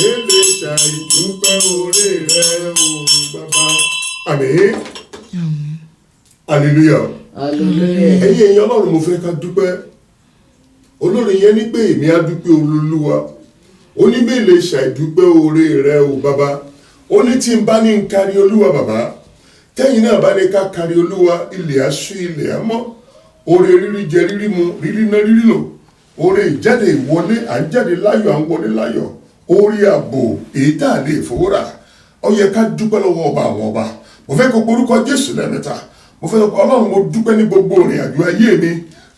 èlé ṣàìdúpẹ́ oore rẹ̀ o bàbá. Àmín. Hallelujah. Hallelujah. Ẹ̀yin èèyàn Ọlọ́run mo fẹ́ ká dúpẹ́. Olórin yẹn ní pé èmi á dúpẹ́ Olúwa. Ó ní bí èlé ṣàìdúpẹ́ oore rẹ̀ o bàbá. Ó ní tí n bá ní n kárí Olúwa bàbá. Tẹ́yìn náà bá ní ká kárí Olúwa, ilẹ̀ aṣú ilẹ̀ amọ́. Oore rírí jẹ rírí mu, rírí ná rírí lò. Oore ìjáde ìwọlé, à ń jáde láyọ̀, à ń wọlé láyọ̀. Oore ààbò èyí tá a lè fowó rà. Ó yẹ ká dúpẹ́ lọ́wọ́ ọba àwọn ọba. Mo fẹ́ kó porúkọ Jésù lẹ́mẹ̀ta. Mo fẹ́ sọ pé Ọlọ́run mo dúpẹ́ ní gbogbo ìrìn àjò ayé mi,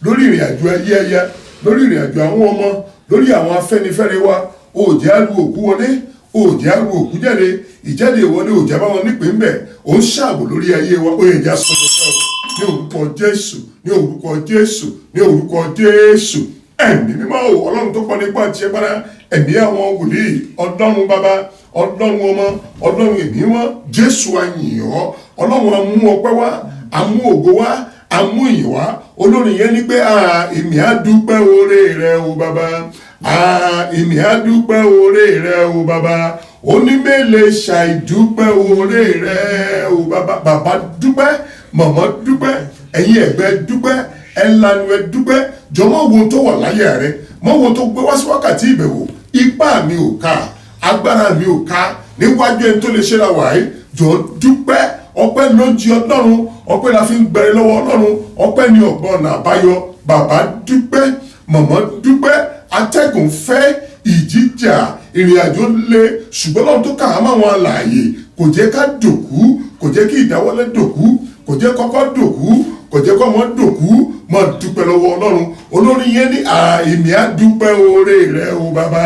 lórí ìrìn àjò ayé ẹyẹ, lórí ìrìn àjò àwọn ọmọ, lórí àwọn afẹ́nifẹ́re wa. Ó jẹ́ á lu òkú wọlé, ó jẹ́ á lu òkú jáde, ìjáde ìwọlé ó jẹ́ bá wọn nípìn bẹ̀. Ó ń ṣààbò lórí ayé wa, ó yẹ jẹ́ sọ́dọ̀ fẹ́ o. Ní orúkọ Jésù, ní orúkọ Jésù, ní orúkọ Jésù. Ẹ̀mí mímọ́ o, Ọlọ́run tó pọ̀ nípa àti ẹgbẹ́ra, ẹ̀mí àwọn wòlíì, Ọlọ́run bàbá, Ọlọ́run ọmọ, Ọlọ́run ẹ̀mí wọn, Jésù a yìn ọ́, Ọlọ́run a mú ọpẹ́ wá, a mú ògo wá, a mú ìyìn wá. Olórin yẹn ní pé èmi á dúpẹ́ oore rẹ o bàbá, èmi á dúpẹ́ oore rẹ o bàbá. Onímẹ̀lẹ̀ ṣàìdúpẹ́ oore rẹ o bàbá. Bàbá dúpẹ́, màmá dúpẹ́, ẹ̀yin ẹ̀gbẹ́ dúpẹ́, ẹ̀lànà ẹ̀ dúpẹ́. Jọ̀mọ́ wo tó wà láyé rẹ, mọ́ wo tó gbé wá sí wákàtí ìbẹ̀wò. Ipá mi ò ká, agbára mi ò ká, níwájú ẹni tó lè ṣe la wàyí. Jọ dúpẹ́, ọpẹ́ ló jí Ọlọ́run, ọpẹ́ la fi ń gbẹrẹ lọ́wọ́ Ọlọ́run, ọpẹ́ ni ọ̀gbọ́n ọ̀nà àbáyọ. Bàbá dúpẹ́, màmá dúpẹ́, atẹ́gùn fẹ́, ìjìjà, ìrìn àjò le, ṣùgbọ́n Ọlọ́run tó kà á máa wọn àlàyé, kò jẹ́ ká dòkú, kò jẹ́ kí ìdáwọ́lé dòkú, kò jẹ́ kọ́kọ́ dòkú, kò jẹ́ kọ́ wọn dòkú. Máa dúpẹ́ lọ́wọ́ Ọlọ́run. Olórin yẹn ní èmi á dúpẹ́ oore rẹ o bàbá,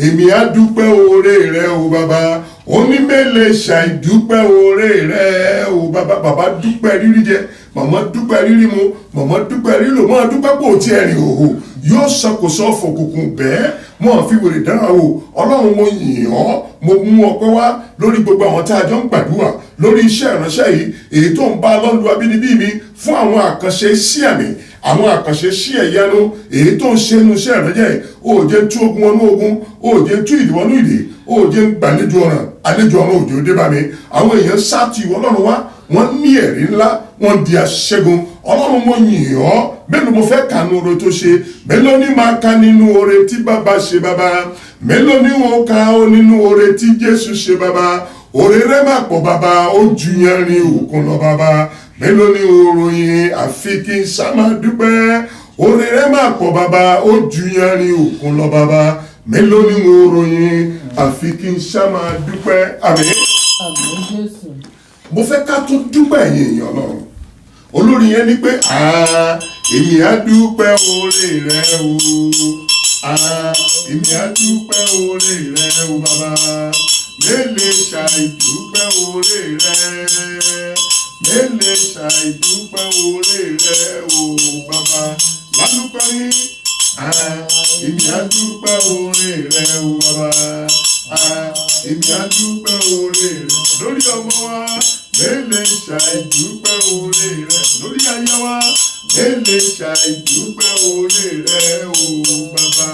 èmi á dúpẹ́ oore rẹ o bàbá. Onímẹ̀lẹ̀ ṣàìdúpẹ́ oore rẹ o bàbá. Bàbá dúpẹ́ rírí jẹ, màmá dúpẹ́ rírí mu, màmá dúpẹ́ rírí lò. Máa dúpẹ́ pò tí ẹ̀rìn òhò yóò ṣàkóso fòkùnkùn bẹ́ẹ̀. Mọ̀ fi wèrè dára o. Ọlọ́run mo yìn ọ́, mo mú ọpẹ́ wá lórí gbogbo àwọn tí a jọ ń gbàdúrà lórí iṣẹ́ ìránṣẹ́ yìí, èyí tó ń bá lọ́lù abínibí mi fún àwọn àkànṣe sí àmì, àwọn àkànṣe sí ẹ̀yánu, èyí tó ń ṣe inú iṣẹ́ ìránṣẹ́ yìí. Ó jẹ́ tú ogun wọnú ogun, ó jẹ́ tú ìdí wọnú ìdí, ó jẹ́ gbàlejò ọ̀ràn, àlejò ọ̀ràn òjò dé bá mi. Àwọn èèyàn sá ti ìwọ Ọlọ́run wá, wọ́n ní ẹ̀rí ńlá, wọ́n di aṣẹ́gun. Ọlọ́run mo yìn ọ́, mélòó mo fẹ́ kà nínú oore tó ṣe, mélòó ni máa ka nínú oore tí bàbá ṣe bàbá, mélòó ni wọ́n ka ó nínú oore tí Jésù ṣe bàbá. Oore rẹ̀ máa pọ̀ bàbá, ó ju yanrìn òkun lọ bàbá. Mélòó ni òròyìn àfi kí n sá máa dúpẹ́. Oore rẹ̀ máa pọ̀ bàbá, ó ju yanrìn òkun lọ bàbá. Mélòó ni òròyìn àfi kí n sá máa dúpẹ́. Àmín. Àmín Jésù. Mo fẹ́ ká tún dúpẹ́ ẹ̀yin èèyàn Ọlọ́run. Olórin yẹn ní pé èmi á dúpẹ́ oore rẹ o, èmi á dúpẹ́ oore rẹ o bàbá. Mélèé ṣàìdúpẹ́ oore rẹ, mélèé ṣàìdúpẹ́ oore rẹ o bàbá. Lálùkọ́ ní èmi á dúpẹ́ oore rẹ o bàbá, èmi á dúpẹ́ oore rẹ lórí ọmọ wa. Mélèé ṣàìdúpẹ́ oore rẹ lórí aya wa. Mélèé ṣàìdúpẹ́ oore rẹ o bàbá.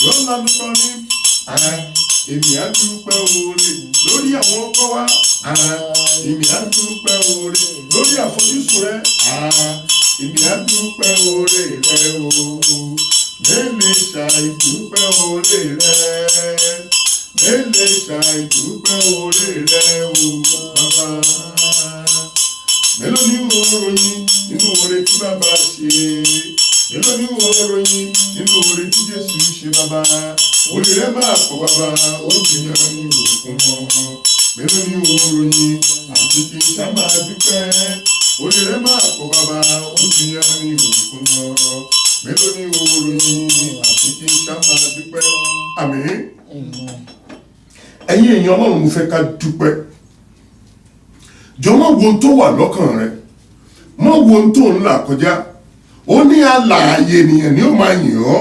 Yóò lálùkọ́ ní èmi á dúpẹ́ oore lórí àwọn ọkọ wa. Èmi á dúpẹ́ oore lórí àfojúsùn rẹ. Èmi á dúpẹ́ oore rẹ o. Mélèé ṣàìdúpẹ́ oore rẹ, mélèé ṣàìdúpẹ́ oore rẹ o bàbá. Mélòó ni mo ròyìn nínú oore tí bàbá ṣe, mélòó ni mo ròyìn nínú oore tí Jésù ṣe bàbá. Oore rẹ̀ máa pọ̀ bàbá, ó ti yan ní òkun mọ́. Mélòó ni mo ròyìn àti kí n sá máa dúpẹ́. Oore rẹ̀ máa pọ̀ bàbá, ó ti yan ní òkun mọ́. Mélòó ni mo ròyìn àti kí n sá máa dúpẹ́. Àmín. Ẹ̀yin èèyàn Ọlọ́run mo fẹ́ ká dúpẹ́. Jọ mọ́ wo ohun tó wà lọ́kàn rẹ, mọ́ wo ohun tó ń là kọjá. Ó ní alààyè ènìyàn ni ó máa yìn ọ́,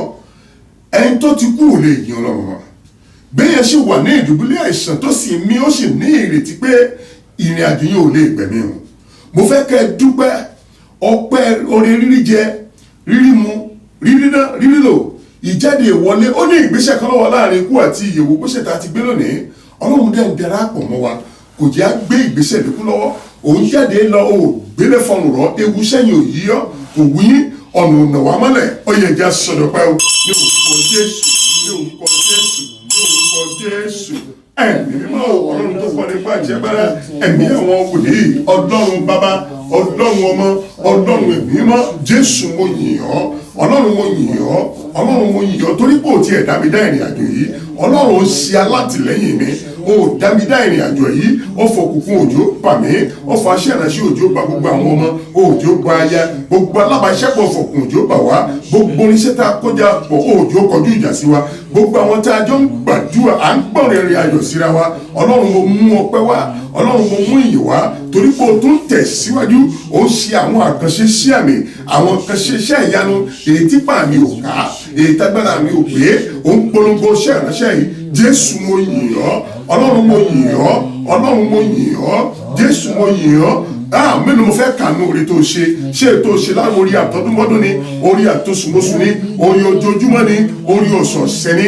ẹni tó ti kú ò lè yìn Ọlọ́run wa. Béèyàn sì wà ní ìdùbúlẹ̀ àìsàn tó sì mí, ó sì ní ìrètí pé ìrìn àjò yìí ò lè gbẹ̀mí o. Mo fẹ́ kẹ́ ẹ dúpẹ́ ọpẹ́ oore rírí jẹ, rírí mu, rírí ná, rírí lò, ìjáde ìwọlé ó ní ìgbésẹ̀ kan lọ́wọ́ láàrin ikú àti ìyèwò bó ṣe ta ti gbé lónìí ọlọ́run dẹ̀ ń darapọ̀ mọ́ wa kò jẹ́ á gbé ìgbésẹ̀ lókù lọ́wọ́ òun jáde lọ ò gbélé fọnù rọ ewu sẹ́yìn òyìyọ́ kò wí ọ̀nà ọ̀nà wà mọ́lẹ̀ ó yẹ jẹ́ sọ̀dọ̀pẹ́ o ní orúkọ Jésù ní orúkọ Jésù ní orúkọ Jésù ẹ̀mí mímọ́ ọlọ́run tó pọ̀ nípa ìjẹ́bára ẹ̀mí àwọn wòlíì ọlọ́run bàbá ọlọ́run ọmọ ọlọ́run ẹ̀mí mímọ́ Jésù mo yìn ọ́ ọlọ́run mo yìn ọ́ ọlọ́run mo yìn ọ́ torí pé ò tiẹ̀ dá mi dá ìrìn àjò yìí ọlọ́run ó ṣe alátìlẹ́yìn mi ó dá mi dá ìrìn àjò yìí ó fòkùnkùn òjò bà mí ó fa aṣẹ́ ìránṣẹ́ òjò bà gbogbo àwọn ọmọ òjò bà aya gbogbo alábàáṣẹ́pọ̀ fòkùn òjò bà wá gbogbo oníṣẹ́ tá a kọjá pọ̀ òjò kọjú ìjà sí wa gbogbo àwọn tá a jọ ń gbàdúrà à ń gbọ̀rẹ̀ ìrìn àjò síra wa ọlọ́run mo mú ọpẹ́ wá ọlọ́run mo mú ìyìn wá torí pé o tún tẹ̀síwájú ó ń ṣe àwọn àkànṣe sí àmì àwọn àkànṣe iṣẹ́ ìyanu èyí tí pa mi ò ká èyí tágbára mi ò pé ó ń polongo iṣẹ́ ìránṣẹ́ yìí Jésù mo yìn ọ́ ọlọ́run mo yìn ọ́ ọlọ́run mo yìn ọ́ Jésù mo yìn ọ́ mélòó mo fẹ́ kànú orí tó ṣe ṣé ètò ṣe láwọn orí àtọ́dúnmọ́dún ni orí àtòsùnmọ́sùn ni orí ojoojúmọ́ ni orí ọ̀sọ̀ọ̀sẹ̀ ni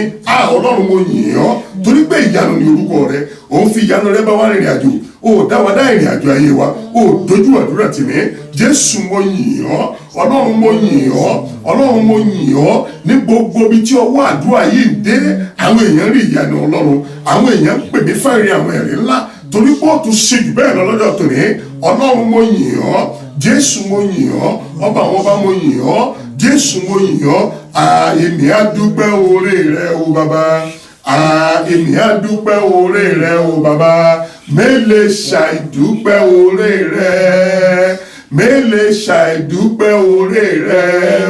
ọlọ́run mo yìn ọ́ torí pé ìyanu ni orúkọ rẹ òun fi ìyanu rẹ bá wá rìnrìn àjò ó dá wa dá ìrìn àjò ayé wa ó dojú àdúrà tì mí Jésù mo yìn ọ́ ọlọ́run mo yìn ọ́ ọlọ́run mo yìn ọ́ ní gbogbo ibi tí ọwọ́ àdúrà yìí dé àwọn èèyàn rí ìyanu ọlọ́run àwọn èèyàn pè mí fẹ́ẹ̀rí àwọn ẹ̀rí ńlá torí pé ó tún ṣe jù bẹ́ẹ̀ lọ lọ́jọ́ tòní ọlọ́run mo yìn ọ́ Jésù mo yìn ọ́ ọba àwọn ọba mo yìn ọ́ Jésù mo yìn ọ́ èmi á dúpẹ́ oore rẹ o bàbá èmi á dúpẹ́ oore rẹ o bàbá mélèé ṣàìdúpẹ́ oore rẹ mélèé ṣàìdúpẹ́ oore rẹ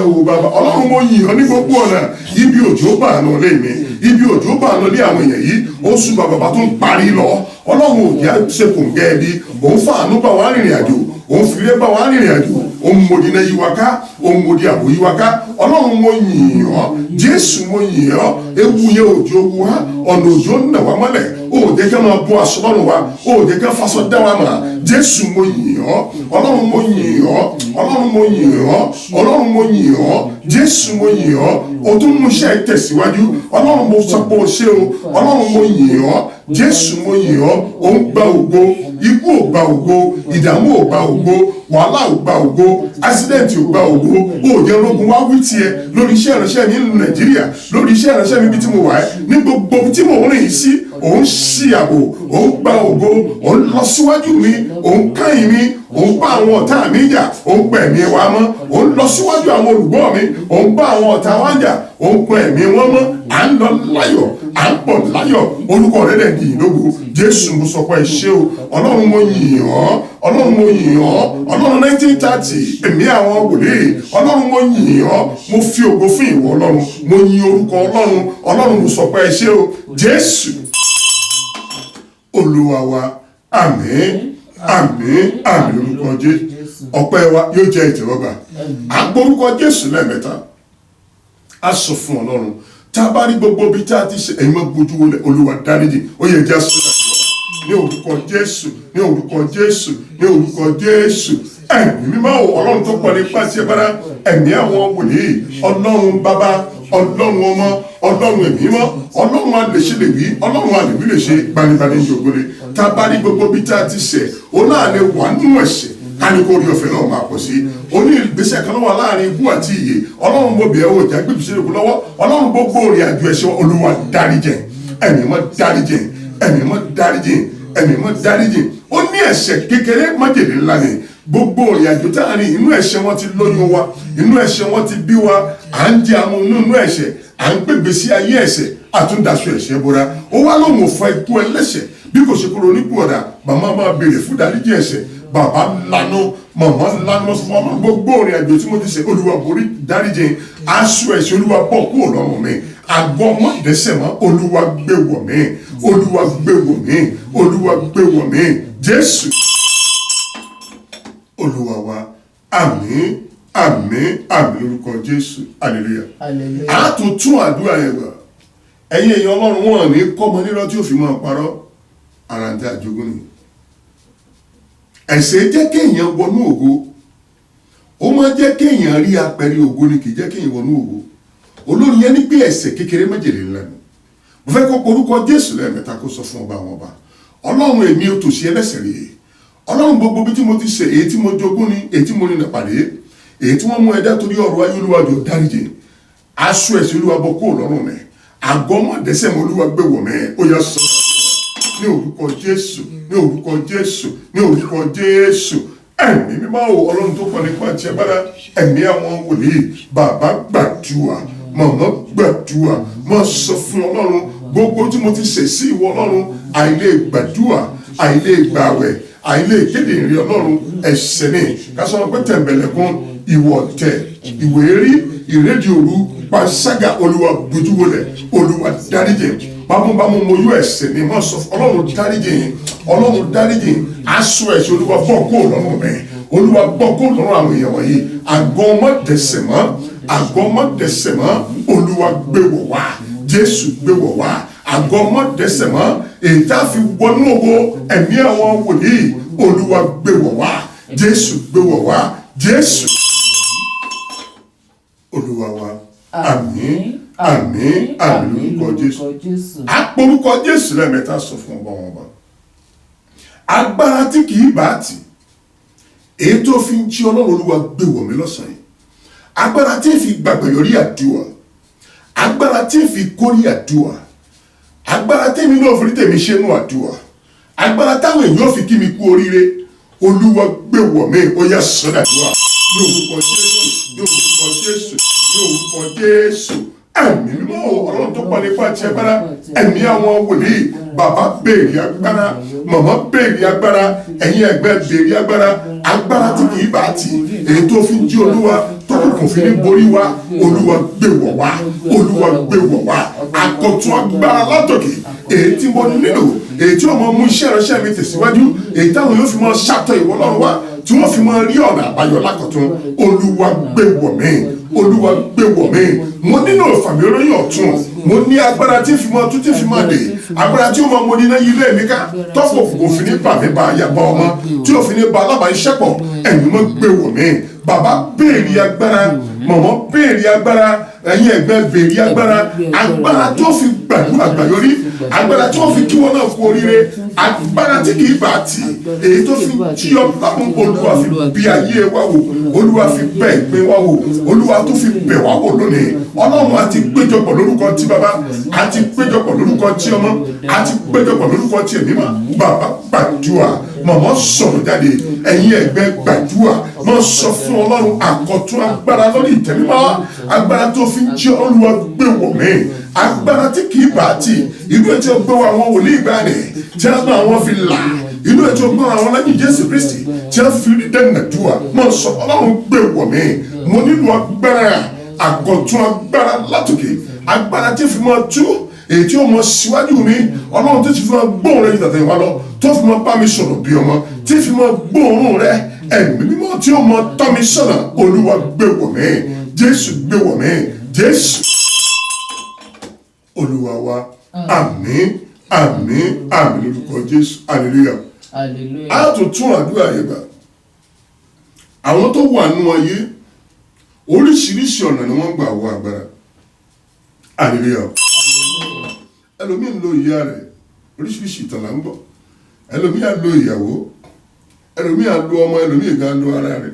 o bàbá ọlọ́run mo yìn ọ́ ní gbogbo ọ̀nà ibi òjò bàánú lé mi ibi òjò bàánú lé àwọn èèyàn yìí ó sùn bàbá tó ń parí lọ ọlọ́run òjá ṣe kò ń gẹ́ ẹbí òun fàánú bá wà rìnrìn àjò òun fìrè bá wà rìnrìn àjò òun mòdì náà yíwa ká òun mòdì àbò yíwa ká ọlọ́run mo yìn ọ́ Jésù mo yìn ọ́ ewu yẹn òjò wa ọ̀nà òjò nà wá mọ́lẹ̀ ó jẹ́ ká máa bọ́ aṣọ lọ́rùn wa ó jẹ́ ká faṣọ dá wa mà Jésù mo yìn ọ́ ọlọ́run mo yìn ọ́ ọlọ́run mo yìn ọ́ ọlọ́run mo yìn ọ́ Jésù mo yìn ọ́ o tún mú iṣẹ́ tẹ̀síwájú ọlọ́run mo sọ pé o ṣé o ọlọ́run mo yìn ọ́ Jésù mo yìn ọ́ ó ń gba ògo ikú ò gba ògo ìdààmú ò gba ògo wàhálà ò gba ògo accident ò gba ògo ó jẹ́ ológun wá wí tiẹ̀ lórí iṣẹ́ ìránṣẹ́ mi nílùú Nàìjíríà lórí iṣẹ́ ìránṣẹ́ mi bí tí mo wà ẹ́ ní gbogbo tí mo rìn yìí sí òun ṣí àbò òun gba ògo òun lọ síwájú mi òun káyìn mi òun bá àwọn ọ̀tá mi jà òun pa ẹ̀mí wa mọ́ òun lọ síwájú àwọn olùgbọ́ mi òun bá àwọn ọ̀tá wa jà òun pa ẹ̀mí wọn mọ́ à ń lọ láyọ̀ à ń pọ̀ láyọ̀ orúkọ rẹ̀ dẹ̀ di ìlógo Jésù mo sọ pé ṣé o ọlọ́run mo yìn ọ́ ọlọ́run mo yìn ọ́ ọlọ́run 1930 ẹ̀mí àwọn wòlíì ọlọ́run mo yìn ọ́ mo fi ògo fún ìwọ ọlọ́run mo yìn orúkọ ọlọ́run mo sọ pé ṣé o Jésù Olúwa wa àmín àmín àmín orúkọ Jésù ọpẹ́ wa yóò jẹ́ ìtẹ́wọ́gbà à ń porúkọ Jésù lẹ́ẹ̀mẹ́ta a sọ fún ọlọ́run tá a bá rí gbogbo bí tá a ti ṣe ẹ̀yin máa gbójú wọlé Olúwa dáríjì ó yẹ jẹ́ sọ́dọ̀ ní orúkọ Jésù ní orúkọ Jésù ní orúkọ Jésù ẹ̀mí mímọ́ ọlọ́run tó pọ̀ nípa sí ẹ̀bára ẹ̀mí àwọn wòlíì ọlọ́run bàbá ọlọ́run ọmọ ọlọ́run ẹ̀mí mímọ́ ọlọ́run àlèṣe lè wí ọlọ́run àlèwí lè ṣe gbanibani ìjòkòlè tá a bá rí gbogbo bí tá a ti ṣe ó náà lè wà nínú ẹ̀ṣẹ̀ káni kó rí ọ̀fẹ́ náà máa pọ̀ sí oní ìgbésẹ̀ kan wà láàrin ikú àti ìyè ọlọ́run mo bẹ̀ ọ́ ìjà gbèbí sílẹ̀ lọ́wọ́ ọlọ́run gbogbo òrìn àjò ẹ̀ṣẹ̀ Olúwa dáríjẹ̀ ẹ̀mí mọ́ dáríjẹ̀ ẹ̀mí mọ́ dáríjẹ̀ ẹ̀mí mọ́ dáríjẹ̀ ó ní ẹ̀ṣẹ̀ kékeré májèlé ńlá ni gbogbo òrìn àjò tá a ní inú ẹ̀ṣẹ̀ wọn ti lóyún wa inú ẹ̀ṣẹ̀ wọn ti bí wa à ń jẹ àwọn inú ẹ̀ṣẹ̀ à ń gbègbè sí ayé ẹ̀ṣẹ̀ àtúndaṣọ ẹ̀ṣẹ̀ bora ó wá lóun ò fa ikú ẹlẹ́ṣẹ̀ bí kò ṣe kúrò nípò ọ̀dà màmá máa béèrè fún dáríjì ẹ̀ṣẹ̀ bàbá lanu màmá lanu mọ́ gbogbo òrìn àjò tí mo ti ṣe Olúwa borí dáríjì aṣọ ẹ̀ṣẹ̀ Olúwa bọ̀ kúrò lọ́rùn mi àgọ́ mọ́ ìdẹ́ṣẹ̀ mọ́ Olúwa gbé wọ̀ mí Olúwa gbé wọ̀ mí Olúwa gbé wọ̀ mí Jésù Olúwa wa àmín àmín àmín lórúkọ Jésù hallelujah a tún àdúrà yẹn gbà ẹ̀yin èèyàn Ọlọ́run wọn ní kọ́mọ nílọ tí ó fi máa parọ́ ara ń tẹ́ àjogún ni ẹ̀ṣẹ̀ jẹ́ kéèyàn wọnú ògo ó máa jẹ́ kéèyàn rí apẹ̀rẹ̀ ògo ni kì í jẹ́ kéèyàn wọnú ògo olórin yẹn ní pé ẹ̀ṣẹ̀ kékeré májèlé ńlá ni. mo fẹ́ kó porúkọ Jésù lẹ́ẹ̀mẹ́ta kó sọ fún ọba àwọn ọba, ọlọ́run èmi ò tòṣì ẹlẹ́ṣẹ̀ rèé, ọlọ́run gbogbo bí tí mo ti ṣe, èyí tí mo jogún ni, èyí tí mo rìnà pàdé, èyí tí wọ́n mú ẹ̀dá torí ọ̀rọ̀ ayé Olúwa jọ̀ọ́ dáríjì, aṣọ ẹ̀ṣẹ̀ Olúwa bọ́ kúrò lọ́rùn mi, àgọ́ mọ̀dẹ́ṣẹ̀ mi Olúwa gbé wọ̀ mí, ó yá sọ ní orúkọ Jésù, ní orúkọ Jésù, ní orúkọ Jésù. Ẹ̀mí mímọ́ o, ọlọ́run tó kọ́ nípa ti agbára, ẹ̀mí àwọn wòlíì, bàbá gbàdúrà, màmá gbàdúrà, mo sọ fún ọlọ́run gbogbo tí mo ti ṣẹ̀ sí ìwọ ọlọ́run, àìlè gbàdúrà, àìlè gbàwẹ̀, àìlè kéde ìrìn ọlọ́run, ẹ̀ṣẹ̀ ni kásán pé tẹ̀m̀bẹ̀lẹ̀kún, ìwọ̀tẹ̀, ìwérí, ìrédìí òru, panṣágà, Olúwa bójúwọlẹ̀, Olúwa dáríjì, bámúbámú mo yọ ẹ̀ṣẹ̀ ni mo sọ ọlọ́run dáríjì, ọlọ́run dáríjì, aṣọ ẹ̀ṣẹ̀ Olúwa bọ́ kó lọ́rùn mi, Olúwa bọ́ kó lọ́rùn àwọn èèyàn wọ̀nyí, àgọ́ ọmọ dẹ̀ṣẹ̀ mọ́, àgọ́ ọmọ dẹ̀ṣẹ̀ mọ́, Olúwa gbé wọ̀ wá, Jésù gbé wọ̀ wá, àgọ́ ọmọ dẹ̀ṣẹ̀ mọ́, èyí tá a fi wọnú ògo ẹ̀mí àwọn wòlíì, Olúwa gbé wọ̀ wá, Jésù gbé wọ̀ wá, Jésù Olúwa wa. Àmín, àmín, àmín lórúkọ Jésù. Àporúkọ Jésù lẹ́ẹ̀mẹ́ta sọ fún ọba wọn ọba. Agbára tí kì í bá tì, èyí tó fi ń jí ọlọ́run Olúwa gbé wọ̀ mí lọ́sàn-án yìí. Agbára tí ń fi gbàgbé yọrí àdúrà, agbára tí ń fi kórí àdúrà, agbára tí mi náà fi rí tèmi ṣe nú àdúrà, agbára táwọn èèyàn fi kí mi kú oríire, Olúwa gbé wọ̀ mí, ó yá sọ́dà àdúrà ní orúkọ Jésù, ní orúkọ Jésù, ní orúkọ Jésù. Ẹ̀mí mímọ́ ọlọ́run tó pa nípa ti agbára, ẹ̀mí àwọn wòlíì, bàbá béèrè agbára, màmá béèrè agbára, ẹ̀yin ẹgbẹ́ béèrè agbára, agbára tí kì í bá tì, èyí tó fi ń jí Olúwa tó kò fi ní borí wa, Olúwa gbé wọ̀ wá, Olúwa gbé wọ̀ wá, àkọ̀tun agbára látòkè, èyí tí mo nílò, èyí tí ó mọ mú iṣẹ́ ìránṣẹ́ mi tẹ̀síwájú, èyí táwọn yóò fi mọ ṣàtọ̀ ìwọ Ọlọ́run wa, tí wọ́n fi mọ rí ọ̀nà àbáyọ lákọ̀tun, Olúwa gbé wọ̀ mí, Olúwa gbé wọ̀ mí, mo nílò ìfàmì oróyìn ọ̀tun, mo ní agbára tí fi mọ tún tí fi mọ dé, agbára tí ó mọ mo ní náà ilé mi ká, tọ́fọ̀ òfin ní bàmí bá yàgbá ọmọ, tí òfin ní ba alábàáṣẹ́pọ̀, ẹ̀yin mọ́ gbé wọ̀ mí, bàbá béèrè agbára, màmá béèrè agbára, ẹ̀yin ẹ̀gbẹ́ béèrè agbára, agbára tó fi gbàdúrà gbàyọrí, agbára tó fi kí wọn náà kú oríire, agbára tí kì í bá tì, èyí tó fi jí ọba mú, Olúwa fi bí ayé wa wò, Olúwa fi bẹ̀ ìpín wa wò, Olúwa tó fi bẹ̀ wá wò lónìí, Ọlọ́run àti péjọpọ̀ lórúkọ tí bàbá, àti péjọpọ̀ lórúkọ tí ọmọ, àti péjọpọ̀ lórúkọ tí ẹ̀mí mọ́, bàbá gbàdúrà, màmá sọ̀rọ̀ jáde, ẹ̀yin ẹ̀gbẹ́ gbàdúrà, mọ́ sọ fún Ọlọ́run àkọ́tún agbára lórí ìtẹ̀mímọ́, agbára tó fi ń jẹ́ Olúwa gbé wọ̀ mí, agbára tí kì í bá tì, ìlú ẹ̀ tí ó gbé wa àwọn wòlíì ìgbàanì tí a máa wọn fi là, ìlú ẹ̀ tí ó gbé wa àwọn lẹ́yìn Jésù Kristi tí a fi rí dẹ́nàdúà, mọ́ sọ Ọlọ́run gbé wọ̀ mí, mo nílò agbára, àkọ́tún agbára látòkè, agbára tí fi máa tú, èyí tí ó mọ síwájú mi, Ọlọ́run tó ti fi máa gbóhùn rẹ ìtàtẹ̀ wa lọ, tó fi máa bá mi sọ̀rọ̀ bí ọmọ, tí fi máa gbóhùn rẹ, ẹ̀mí mímọ́ tí ó mọ tọ́ mi sọ̀nà, Olúwa gbé wọ̀ mí, Jésù gbé wọ̀ mí, Jésù Olúwa wa. Àmín, àmín, àmín lórúkọ Jésù, hallelujah. A tún tún àdúrà yẹn gbà. Àwọn tó wà nínú ayé oríṣiríṣi ọ̀nà ni wọ́n gbà wọ agbára, hallelujah. Ẹlòmíì ń lo ìyá rẹ̀, oríṣiríṣi ìtàn là ń gbọ́. Ẹlòmíì á lo ìyàwó, ẹlòmíì á lo ọmọ, ẹlòmíì gan lo ara rẹ̀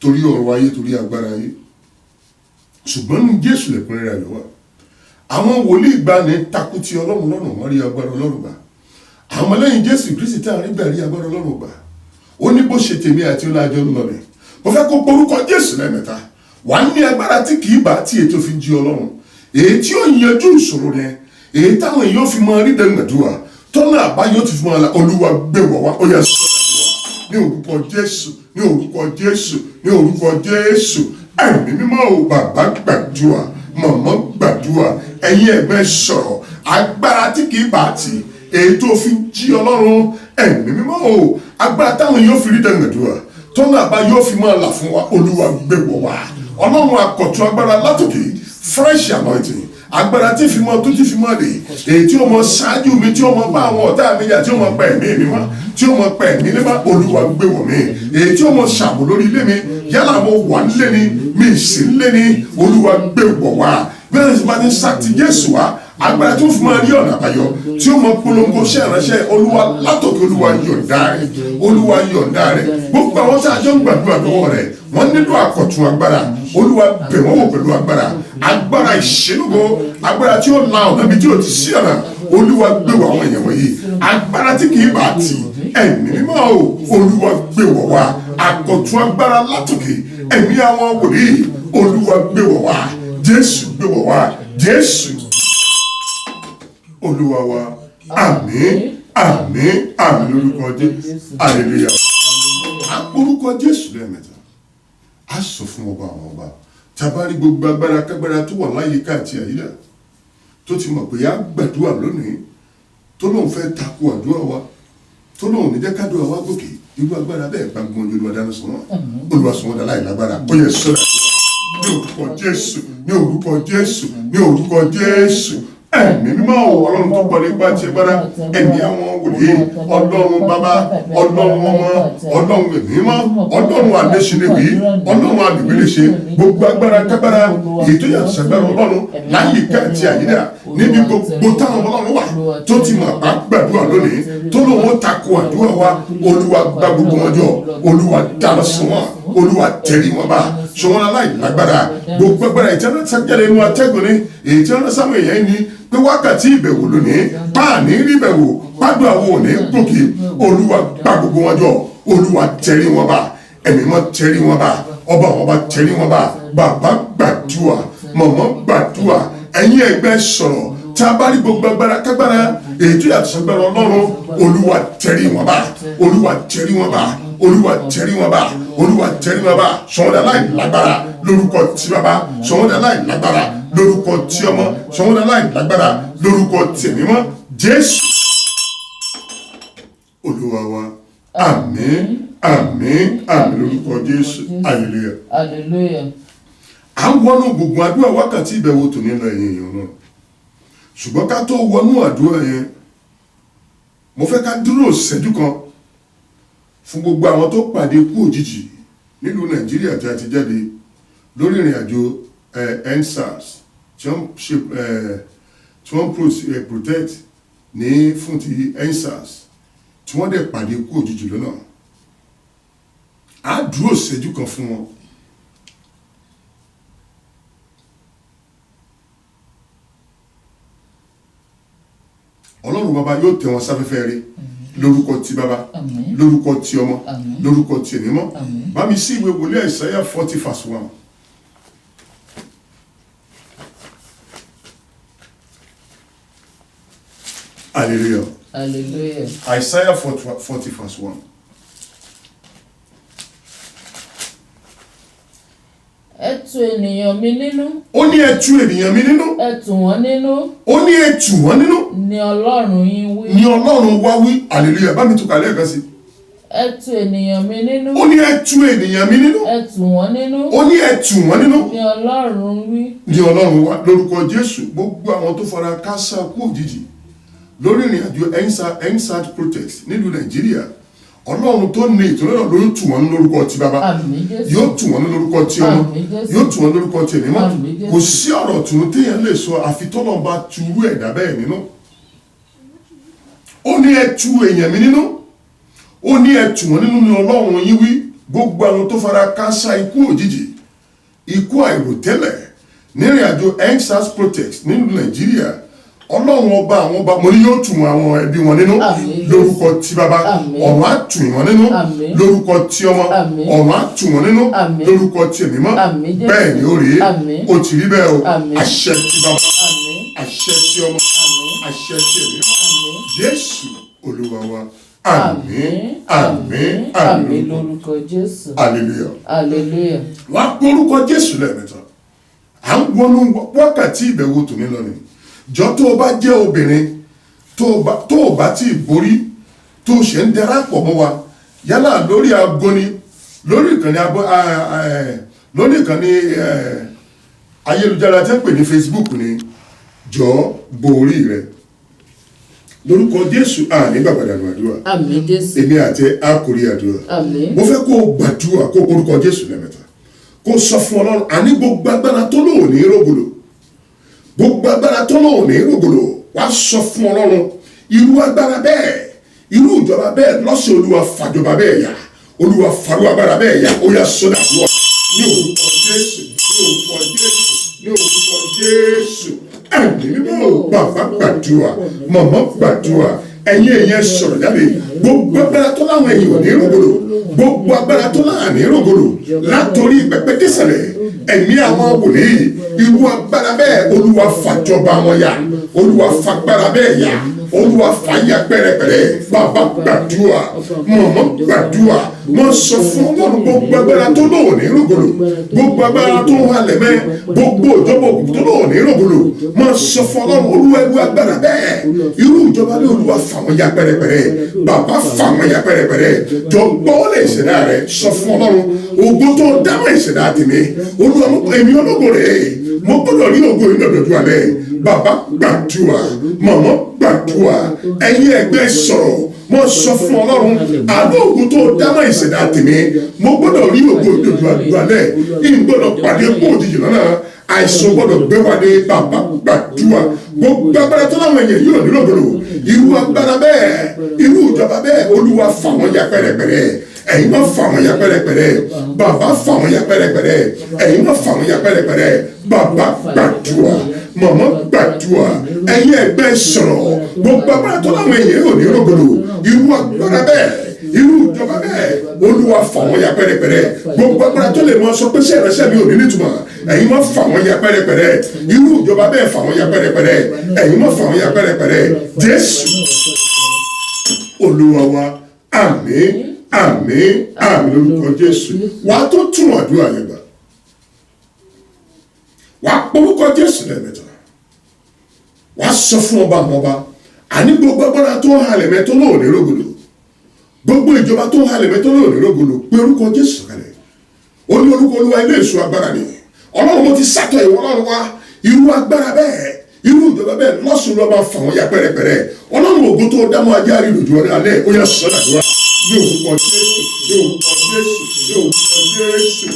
torí ọ̀rọ̀ ayé, torí agbára ayé. Ṣùgbọ́n ní Jésù lẹ̀kúnrẹ́rẹ́ ayọ̀ wà. Àwọn wòlíì ìgbàanì takú ti Ọlọ́run lọ́nà, wọ́n rí agbára Ọlọ́run gbà. Àwọn ọmọlẹ́yìn Jésù Kristi tá à ń rí bẹ́ẹ̀ rí agbára Ọlọ́run gbà. Ó ní bó ṣe tèmi àti ọlájọ́ ń lọ rẹ̀. Mo fẹ́ kó porúkọ Jésù lẹ́ẹ̀mẹ́ta. Wà á ní agbára tí kì í bá tí ètò fi jí Ọlọ́run, èyí tí ó yanjú ìṣòro rẹ̀, èyí táwọn èèyàn fi máa rí dẹ́gbẹ̀dúrà, tọ́nà àbáyọ ti fi máa la, Olúwa gbé wọ̀ wá, ó yẹ sọ́dọ̀ ní orúkọ Jésù, ní orúkọ Jésù, ní orúkọ Jésù. Ẹ̀mí mímọ́ o, bàbá gbàdúrà, màmá gbàdúrà, ẹ̀yin ẹ̀gbẹ́ sọ̀rọ̀, agbára tí kì í bá tì, èyí tó fi jí Ọlọ́run, ẹ̀mí mímọ́ o, agbára táwọn èèyàn fi rí dẹ́gbẹ̀dúrà, tọ́nà àbáyọ fi máa là fún wa, Olúwa gbé wọ̀ wá. Ọlọ́run àkọ̀tún agbára látòkè, fresh anointing, agbára tí fi mọ́ tó ti fi mọ́ dé, èyí tí ó mọ ṣáájú mi, tí ó mọ bá àwọn ọ̀tá mi jà, tí ó mọ pa ẹ̀mí mi mọ́, tí ó mọ pa ẹ̀mí nípa, Olúwa gbé wọ̀ mí, èyí tí ó mọ ṣàbò lórí ilé mi, yálà mo wà nílé ni mi sì nílé ni olúwa gbé wọ̀ wá bẹ́ẹ̀ ni bá ti sá ti Jésù wá agbára tó fún máa rí ọ̀nà àbáyọ tí ó mọ polongo ṣe ìránṣẹ́ olúwa látòkè olúwa yọ̀ǹda rẹ̀ olúwa yọ̀ǹda rẹ̀ gbogbo àwọn tí a jọ ń gbàdúrà lọ́wọ́ rẹ̀ wọ́n nílò àkọ̀tun agbára olúwa bẹ̀ wọ́n wò pẹ̀lú agbára ìṣelógo agbára tí ó la ọ̀nà bí tí ó ti sí ọ̀nà olúwa gbé wọ̀ àwọn èèyàn wọ̀nyí agbára tí kì í bá ti ẹ̀mí mímọ́ o olúwa gbé wọ̀ wá àkọ̀tun agbára látòkè ẹ̀mí àwọn wòlíì olúwa gbé wọ̀ wá jésù gbé wọ̀ wá jésù olúwa wa àmín àmín àmín lórúkọ jésù hallelujah orúkọ jésù lẹ́ẹ̀mẹ́ta a sọ fún ọba àwọn ọba tabari gbogbo agbára kágbára tó wà láyìíká àti àyídà tó ti mọ̀ pé a gbàdúrà lónìí tó lóun fẹ́ takò àdúrà wa tó lóun ní jẹ́ kádùá wa gòkè irú agbára bẹ́ẹ̀ gbàgbọ́n ojú olúwa dáná sọ wọn olúwa sọ wọn dá láì lágbára ó yẹ sọ́dà ní orúkọ jésù ní orúkọ jésù ní orúkọ jésù ẹ̀mí mímọ́ ọlọ́run tó pọ̀ nípa ti agbára ẹ̀mí àwọn wòlíì ọlọ́run bàbá ọlọ́run ọmọ ọlọ́run ẹ̀mí mímọ́ ọlọ́run àdéṣinébí ọlọ́run àdìgbéléṣe gbogbo agbára kágbára èyí tó yàtọ̀ sàgbára ọlọ́run láyìíká àti àyídà níbi gbogbo táwọn ọlọ́run wà tó ti mọ̀ bá gbàdúrà lónìí tó lóun takò àdúrà wa olúwa gbá gbogbo wọn jọ olúwa dáná sun wọn olúwa tẹ̀rí wọn bá sọ̀wọ́n aláìlágbára gbogbo agbára ìtẹ́nà sájáde inú atẹ́gùn ní èyí tí wọ́n sáwọn èèyàn ní pé wákàtí ìbẹ̀wò lónìí páàní rí bẹ̀wò gbádùn àwọn òní gòkè olúwa gbá gbogbo wọn jọ olúwa tẹ̀rí wọn bá ẹ̀mí mọ́ tẹ̀rí wọn bá ọba wọn bá tẹ̀rí wọn bá bàbá gbàdúrà mọ̀mọ́ gbàdúrà ẹ̀yin ẹgbẹ́ sọ̀rọ̀ tí a bá rí gbogbo agbára kágbára èyí tó yàtọ̀ sọ́gbẹ́rọ ọlọ́run olúwa tẹ̀rí wọn bá olúwa tẹ̀rí wọn bá olúwa tẹ̀rí wọn bá olúwa tẹ̀rí wọn bá sọ̀wọ́dà láì lágbára lórúkọ tí bàbá sọ̀wọ́dà láì lágbára lórúkọ tí ọmọ sọ̀wọ́dà láì lágbára lórúkọ tí ẹ̀mí mọ́ jésù olúwa wa àmín àmín àmín lórúkọ jésù hallelujah hallelujah. à ń wọnú gbogbo àdúrà wákàtí ìbẹ̀wò tòní lọ ẹ̀yìn èèyàn náà ṣùgbọ́n ká tó wọnú àdúrà yẹn mo fẹ́ ká dúró ìṣẹ́jú kan fún gbogbo àwọn tó pàdé ikú òjijì nílùú nàìjíríà tí a ti jáde lórí ìrìn àjò EndSARS tí wọ́n protect ní fún ti EndSARS tí wọ́n dẹ̀ pàdé ikú òjijì lọ́nà á dúró ìṣẹ́jú kan fún wọn. ọlọ́run bàbá yóò tẹ̀ wọ́n sáfẹ́fẹ́ rí lórúkọ ti bàbá lórúkọ ti ọmọ lórúkọ ti ẹ̀mí mọ́ bá mi sí ìwé wòlíì Àìsáyà 40:1. hallelujah hallelujah. Àìsáyà 40:1. ẹ tu ènìyàn mi nínú. ó ní ẹ tu ènìyàn mi nínú. ẹ tù wọ́n nínú. ó ní ẹ tù wọ́n nínú. ni ọlọ́run yín wí. ni ọlọ́run wá wí hallelujah bá mi tún kà lẹ́ẹ̀kan sí. ẹ tu ènìyàn mi nínú. ó ní ẹ tu ènìyàn mi nínú. ẹ tù wọ́n nínú. ó ní ẹ tù wọ́n nínú. ni ọlọ́run wí. ni ọlọ́run wá lórúkọ jésù gbogbo àwọn tó fara kásá kú òjijì lórí ìrìn àjò EndSARS protest nílùú nàìjíríà ọlọ́run tó ní ìtúnlẹ̀ ló yóò tù wọ́n lórúkọ ti bàbá yóò tù wọ́n lórúkọ ti ọmọ yóò tù wọ́n lórúkọ ti ẹ̀mí mọ́ kò sí ọ̀rọ̀ tún téèyàn lè sọ àfi tọ́lọ́run bá tu irú ẹ̀dá bẹ́ẹ̀ nínú. ó ní ẹ tu èèyàn mi nínú ó ní ẹ tù wọ́n nínú ni ọlọ́run yín wí gbogbo àwọn tó fara kásá ikú òjijì ikú àìròtẹ́lẹ̀ nírìn àjò EndSARS protest nílùú nàìjíríà ọlọ́run ọba àwọn ọba mo ní yóò tù àwọn ẹbí wọn nínú lórúkọ tí bàbá ọ̀run á tù wọ́n nínú lórúkọ tí ọmọ ọ̀run á tù wọ́n nínú lórúkọ tí ẹ̀mí mọ́ bẹ́ẹ̀ ni ó rí ó ti rí bẹ́ẹ̀ o àṣẹ tí bàbá àṣẹ tí ọmọ àṣẹ tí ẹ̀mí mọ́ jésù olúwa wa àmín àmín àmín lórúkọ jésù hallelujah hallelujah. wá gbórúkọ jésù lẹ́ẹ̀mẹ́ta à ń wọnú wákàtí ìbẹ̀wò tòní lọ ni jọ tó o bá jẹ́ obìnrin tó o bá tí ì borí tó o ṣe ń darapọ̀ mọ́ wa yálà lórí aago ni lórí ìkànnì ayélujára tẹ́ ń pè ní Facebook ni jọ borí rẹ lórúkọ Jésù àní gbàgbàdànù àdúrà Àmín Jésù. èmi àti àkórí àdúrà Àmín. mo fẹ́ kó o gbàdúrà kó o orúkọ Jésù lẹ́mẹ̀ta kó o sọ fún Ọlọ́run àní gbogbo agbára tó lóò ní rògbòdò gbogbo agbára tó lóò ní rògbòdò wàá sọ fún Ọlọ́run irú agbára bẹ́ẹ̀ irú ìjọba bẹ́ẹ̀ lọ́sẹ̀ Olúwa fàjọba bẹ́ẹ̀ yá Olúwa fàrú agbára bẹ́ẹ̀ yá ó yá sọ́dà àdúrà ní orúkọ Jésù ní orúkọ Jésù ní orúkọ Jésù ẹ̀mí mímọ́ bàbá gbàdúrà màmá gbàdúrà ẹ̀yin èèyàn sọ̀rọ̀ jáde gbogbo agbára tó láwọn èèyàn ò ní rògbòdò gbogbo agbára tó láwọn ní rògbòdò látòrí pẹpẹ désàlẹ̀ ẹ̀mí àwọn wòlíì irú agbára bẹ́ẹ̀ Olúwa fàjọba wọn yá Olúwa fagbára bẹ́ẹ̀ yá Olúwa fàyà pẹrẹpẹrẹ bàbá gbàdúrà màmá gbàdúrà wọn sọ fún Ọlọ́run gbogbo agbára tó lóò ní rògbòdò gbogbo agbára tó ń halẹ̀ mẹ́ gbogbo ìjọba tó lóò ní rògbòdò wọn sọ fún Ọlọ́run Olúwa irú agbára bẹ́ẹ̀ irú ìjọba ní Olúwa fà wọ́n ya pẹrẹpẹrẹ bàbá fà wọ́n ya pẹrẹpẹrẹ jọ gbọ́ lè ṣẹ̀dá rẹ sọ fún Ọlọ́run ògo tó dámọ̀ ìṣẹ̀dá tèmi Olúwa èmi ológo rẹ̀ mo gbọ́dọ̀ rí ògo yìí lọ́dọọdún alẹ́ bàbá gbàdúrà màmá gbàdúrà ẹ̀yin ẹgbẹ́ sọ̀rọ̀ mo sọ fún Ọlọ́run àlọ́ ògo tó dámọ̀ ìṣẹ̀dá tèmi mo gbọ́dọ̀ rí ògo yìí lọ́dọọdún alẹ́ ìgbọ́dọ̀ pàdé kó òjijì lọ́nà àìsàn gbọ́dọ̀ gbé wa dé bàbá gbàdúrà gbogbo agbára tó láwọn èèyàn yóò nílò gbọ́dọ̀ irú agbára bẹ́ẹ̀ irú ìjọba bẹ́ẹ̀ Olúwa fà wọ́n ya pẹrẹpẹrẹ ẹ̀yin máa fà wọ́n ya pẹrẹpẹrẹ bàbá fà wọ́n ya pẹrẹpẹrẹ ẹ̀yin máa fà wọ́n ya pẹrẹpẹrẹ bàbá gbàdúrà màmá gbàdúrà ẹ̀yin ẹgbẹ́ sọ̀rọ̀ gbogbo agbára tó láwọn èèyàn yóò nílò gbọ́dọ̀ irú agbára bẹ́ẹ̀ irú ìjọba bẹ́ẹ̀ Olúwa fà wọ́n ya pẹrẹpẹrẹ gbogbo agbára tó lè mọ sọ pé sẹ́ẹ̀rẹ́sẹ́ mi ò ní nítumọ̀ ẹ̀yin máa fà wọ́n ya pẹrẹpẹrẹ irú ìjọba bẹ́ẹ̀ fà wọ́n ya pẹrẹpẹrẹ ẹ̀yin máa fà wọ́n ya pẹrẹpẹrẹ Jésù Olúwa wa àmín àmín àmín lórúkọ Jésù wàá tó tún àdúrà yẹn gbà wàá porúkọ Jésù lẹ́ẹ̀mẹ́ta wàá sọ fún ọba àwọn ọba àní gbogbo agbára tó ń halẹ̀ mẹ́tọ́ náà ní rògbòdò gbogbo ìjọba tó ń halẹ̀ mẹ́tọ́ náà ní rògbòdò pé orúkọ Jésù kalẹ̀ ó ní orúkọ Olúwa ilé ìṣọ́ agbára ni Ọlọ́run mo ti sátọ̀ ìwọ Ọlọ́run wa irú agbára bẹ́ẹ̀ irú ìjọba bẹ́ẹ̀ lọ́sùn lọ́ máa fà wọ́n ya pẹ́rẹpẹ́rẹ Ọlọ́run ògo tó dámọ́ ajé àrídòjú ọ̀rẹ́ alẹ́ ó yẹ sọ́dà dúrà ní orúkọ Jésù ní orúkọ Jésù ní orúkọ Jésù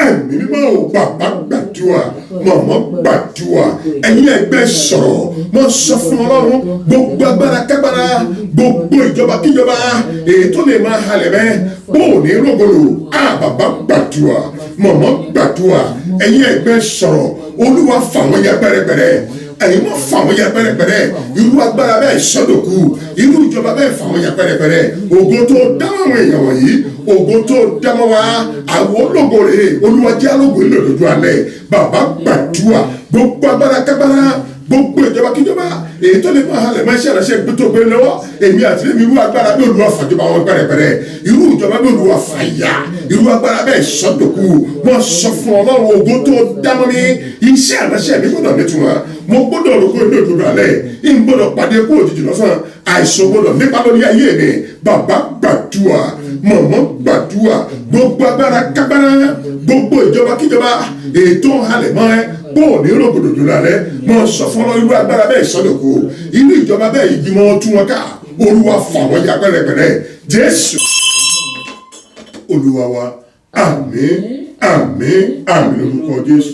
ẹ̀mí mímọ́ ò bàbá gbàdúrà màmá gbàdúrà ẹ̀yin ẹgbẹ́ sọ̀rọ̀ mo sọ fún Ọlọ́run gbogbo agbára kágbára gbogbo ìjọba kíjọba èyí tó lè máa halẹ̀ mẹ́ bó ò ní rògbòlò bàbá gbàdúrà màmá gbàdúrà ẹ̀yin ẹgbẹ́ sọ̀rọ̀ Olúwa fà wọ́n ya pẹ́rẹpẹ́rẹ ẹ̀yin mọ̀ fà wọ́n ya pẹ́rẹpẹ́rẹ irú agbára bẹ́ẹ̀ sọ́dọ̀kú irú ìjọba bẹ́ẹ̀ fà wọ́n ya pẹ́rẹpẹ́rẹ ògo tó dámọ̀ àwọn èèyàn wọ̀nyí ògo tó dámọ̀ wá àwọn ológo rèé Olúwa jẹ́ alógo ilé òdodo alẹ́ bàbá gbàdúrà gbogbo agbára kágbára gbogbo ìjọba kíjọba èyí tó lè máa halẹ̀ máa ṣe àránṣẹ́ gbé tó gbé lọ́wọ́ èmi àti èmi irú agbára bí Olúwa fàjọba wọn pẹ́rẹpẹ́rẹ irú ìjọba bí Olúwa fàyà irú agbára bẹ́ẹ̀ sọ́dọ̀kú wọ́n sọ fún Ọlọ́run ògo tó dámọ́ ní iṣẹ́ àránṣẹ́ mi gbọ́dọ̀ nítumọ̀ mo gbọ́dọ̀ rògbò ilé òdodo alẹ́ ń gbọ́dọ̀ pàdé kó òjijì lọ́sàn àìsàn gbọ́dọ̀ nípa lórí ayé mi bàbá gbàdúrà màmá gbàdúrà gbogbo agbára kágbára gbogbo ìjọba kíjọba ètò halẹ̀ mọ́ ẹ bó o ní rògbòdòdò lálẹ́ mọ́ sọ fún ọ irú agbára bẹ́ẹ̀ sọ́dọ̀kọ irú ìjọba bẹ́ẹ̀ ìgbìmọ̀ tún wọn ká Olúwa fà wọ́n ya pẹ́rẹpẹ́rẹ Jésù Olúwa wa àmín àmín àmín lórúkọ Jésù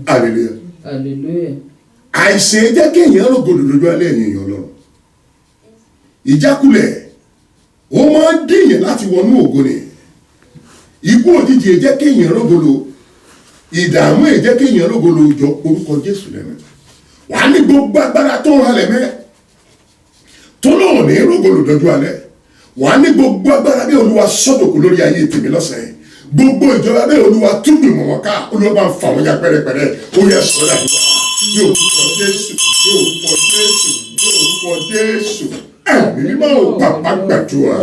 hallelujah Hallelujah. àìsàn jẹ́ kéèyàn rògbòdòdò alẹ́ èèyàn lọ ìjákulẹ̀ ó máa ń dìyàn láti wọnú ògo ni ikú òjijì jẹ́ kéèyàn rògbòdò ìdààmú jẹ́ kéèyàn rògbòdò jọ orúkọ Jésù lẹ́nu wàá ní gbogbo agbára tó ń halẹ̀ mẹ́ tó lóun ní rògbòdò dọ́jú alẹ́ wàá ní gbogbo agbára bí Olúwa sọ́dọ̀kú lórí ayé tèmi lọ́sẹ̀ gbogbo ìjọba bí Olúwa túbù mọ̀ wọ́n ká Olúwa bá ń fa wọn ya pẹ́rẹpẹ́rẹ ó yẹ sọ́dà yóò kọ Jésù yóò kọ Jésù yóò kọ Jésù ẹ̀mí mímọ́ ò bàbá gbàdúrà